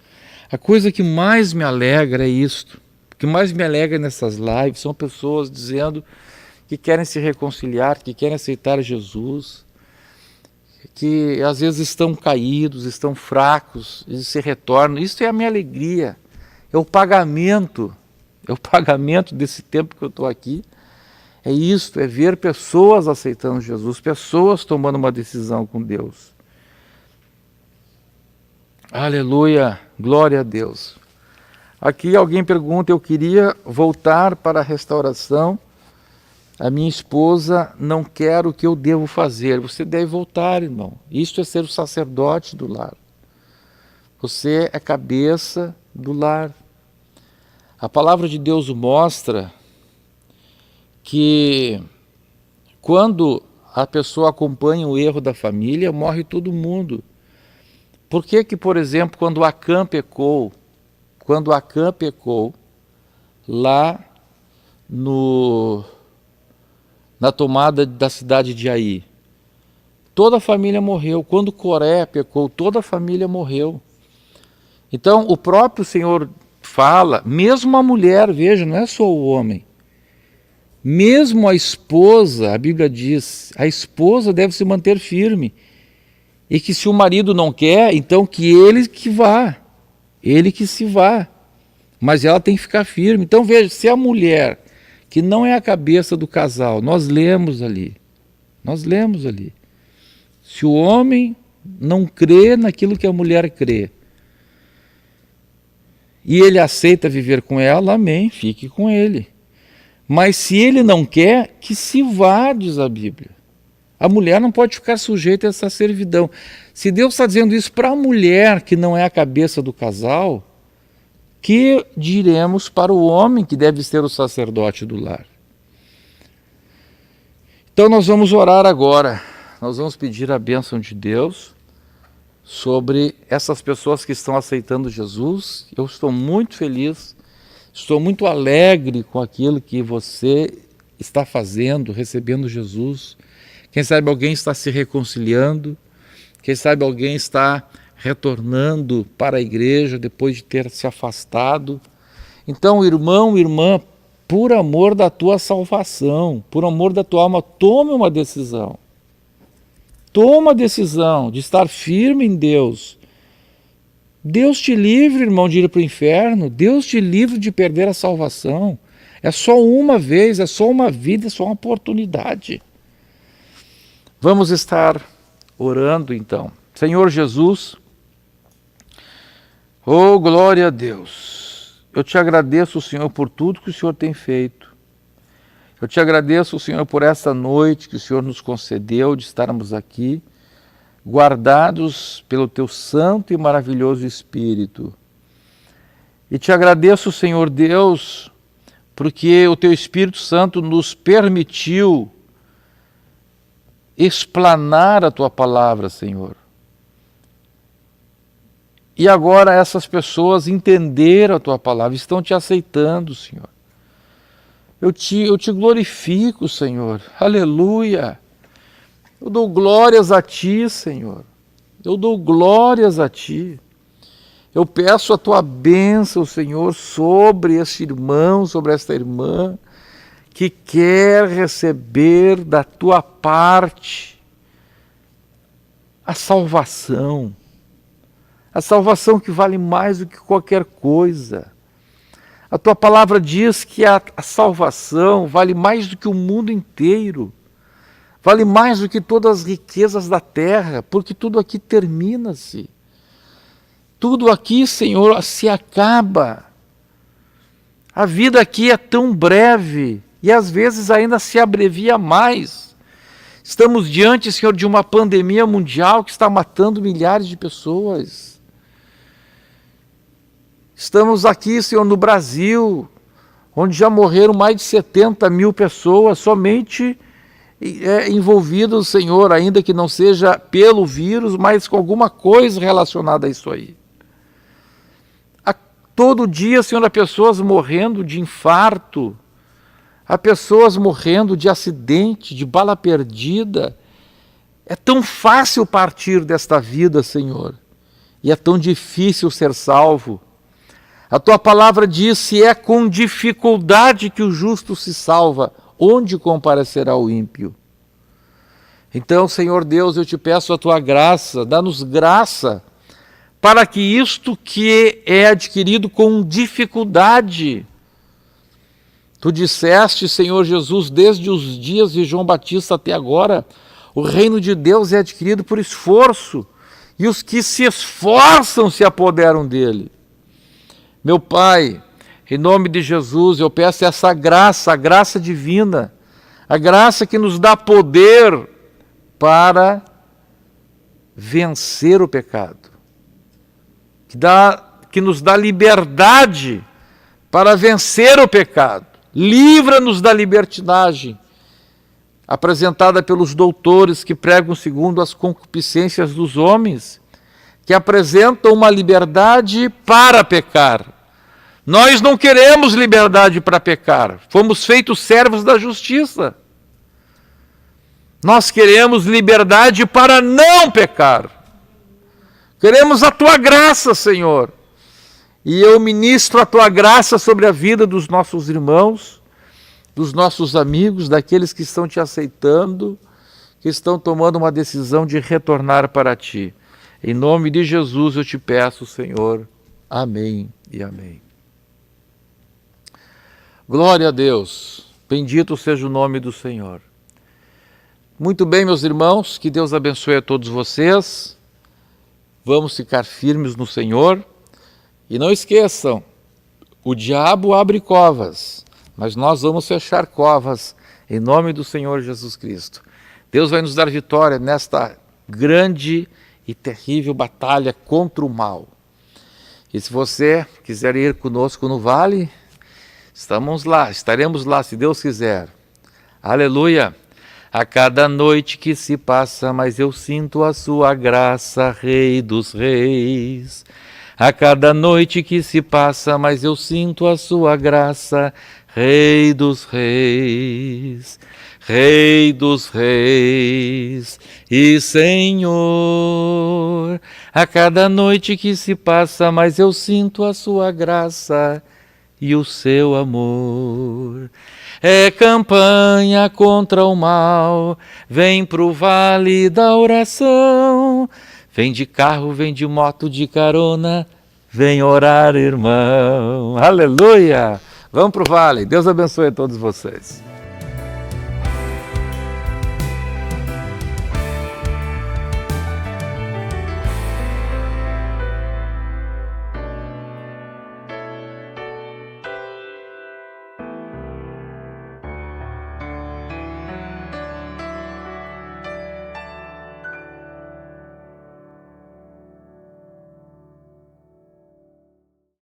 A coisa que mais me alegra é isto. O que mais me alegra nessas lives são pessoas dizendo que querem se reconciliar, que querem aceitar Jesus, que às vezes estão caídos, estão fracos, e se retornam. Isso é a minha alegria. É o pagamento desse tempo que eu estou aqui. É isto, é ver pessoas aceitando Jesus, pessoas tomando uma decisão com Deus. Aleluia, glória a Deus. Aqui alguém pergunta, eu queria voltar para a restauração, a minha esposa não quer, o que eu devo fazer? Você deve voltar, irmão. Isto é ser o sacerdote do lar. Você é cabeça do lar. A palavra de Deus mostra que quando a pessoa acompanha o erro da família, morre todo mundo. Por que, por exemplo, quando Acã pecou, lá na tomada da cidade de Ai, toda a família morreu. Quando Coré pecou, toda a família morreu. Então, o próprio Senhor fala, mesmo a mulher, veja, não é só o homem, mesmo a esposa, a Bíblia diz, a esposa deve se manter firme. E que se o marido não quer, então que ele que vá, ele que se vá. Mas ela tem que ficar firme. Então veja, se a mulher, que não é a cabeça do casal, nós lemos ali. Se o homem não crê naquilo que a mulher crê, e ele aceita viver com ela, amém, fique com ele. Mas se ele não quer, que se vá, diz a Bíblia. A mulher não pode ficar sujeita a essa servidão. Se Deus está dizendo isso para a mulher, que não é a cabeça do casal, que diremos para o homem, que deve ser o sacerdote do lar? Então nós vamos orar agora. Nós vamos pedir a bênção de Deus sobre essas pessoas que estão aceitando Jesus. Eu estou muito feliz, estou muito alegre com aquilo que você está fazendo, recebendo Jesus. Quem sabe alguém está se reconciliando, quem sabe alguém está retornando para a igreja depois de ter se afastado. Então, irmão, irmã, por amor da tua salvação, por amor da tua alma, tome uma decisão. Toma a decisão de estar firme em Deus. Deus te livre, irmão, de ir para o inferno. Deus te livre de perder a salvação. É só uma vez, é só uma vida, é só uma oportunidade. Vamos estar orando então. Senhor Jesus, oh glória a Deus, eu te agradeço, Senhor, por tudo que o Senhor tem feito. Eu te agradeço, Senhor, por essa noite que o Senhor nos concedeu de estarmos aqui, guardados pelo teu santo e maravilhoso Espírito. E te agradeço, Senhor Deus, porque o teu Espírito Santo nos permitiu explanar a tua palavra, Senhor. E agora essas pessoas entenderam a tua palavra, estão te aceitando, Senhor. Eu te glorifico, Senhor. Aleluia. Eu dou glórias a ti, Senhor. Eu dou glórias a ti. Eu peço a tua bênção, Senhor, sobre este irmão, sobre esta irmã, que quer receber da tua parte a salvação que vale mais do que qualquer coisa, A tua palavra diz que a salvação vale mais do que o mundo inteiro, vale mais do que todas as riquezas da terra, porque tudo aqui termina-se. Tudo aqui, Senhor, se acaba. A vida aqui é tão breve e às vezes ainda se abrevia mais. Estamos diante, Senhor, de uma pandemia mundial que está matando milhares de pessoas. Estamos aqui, Senhor, no Brasil, onde já morreram mais de 70 mil pessoas, somente envolvidos, Senhor, ainda que não seja pelo vírus, mas com alguma coisa relacionada a isso aí. Todo dia, Senhor, há pessoas morrendo de infarto, há pessoas morrendo de acidente, de bala perdida. É tão fácil partir desta vida, Senhor, e é tão difícil ser salvo. A tua palavra diz: se é com dificuldade que o justo se salva, onde comparecerá o ímpio? Então, Senhor Deus, eu te peço a tua graça, dá-nos graça, para que isto que é adquirido com dificuldade, tu disseste, Senhor Jesus, desde os dias de João Batista até agora, o reino de Deus é adquirido por esforço, e os que se esforçam se apoderam dele. Meu Pai, em nome de Jesus, eu peço essa graça, a graça divina, a graça que nos dá poder para vencer o pecado, que nos dá liberdade para vencer o pecado. Livra-nos da libertinagem apresentada pelos doutores que pregam segundo as concupiscências dos homens, que apresentam uma liberdade para pecar. Nós não queremos liberdade para pecar, fomos feitos servos da justiça. Nós queremos liberdade para não pecar. Queremos a tua graça, Senhor. E eu ministro a tua graça sobre a vida dos nossos irmãos, dos nossos amigos, daqueles que estão te aceitando, que estão tomando uma decisão de retornar para ti. Em nome de Jesus eu te peço, Senhor. Amém e amém. Glória a Deus. Bendito seja o nome do Senhor. Muito bem, meus irmãos, que Deus abençoe a todos vocês. Vamos ficar firmes no Senhor. E não esqueçam, o diabo abre covas, mas nós vamos fechar covas em nome do Senhor Jesus Cristo. Deus vai nos dar vitória nesta grande e terrível batalha contra o mal. E se você quiser ir conosco no vale, estaremos lá, se Deus quiser. Aleluia! A cada noite que se passa, mas eu sinto a sua graça, Rei dos Reis. A cada noite que se passa, mas eu sinto a sua graça, Rei dos Reis. Rei dos Reis e Senhor. A cada noite que se passa, mas eu sinto a sua graça e o seu amor. É campanha contra o mal, vem pro vale da oração. Vem de carro, vem de moto, de carona, vem orar, irmão. Aleluia! Vamos pro vale. Deus abençoe a todos vocês.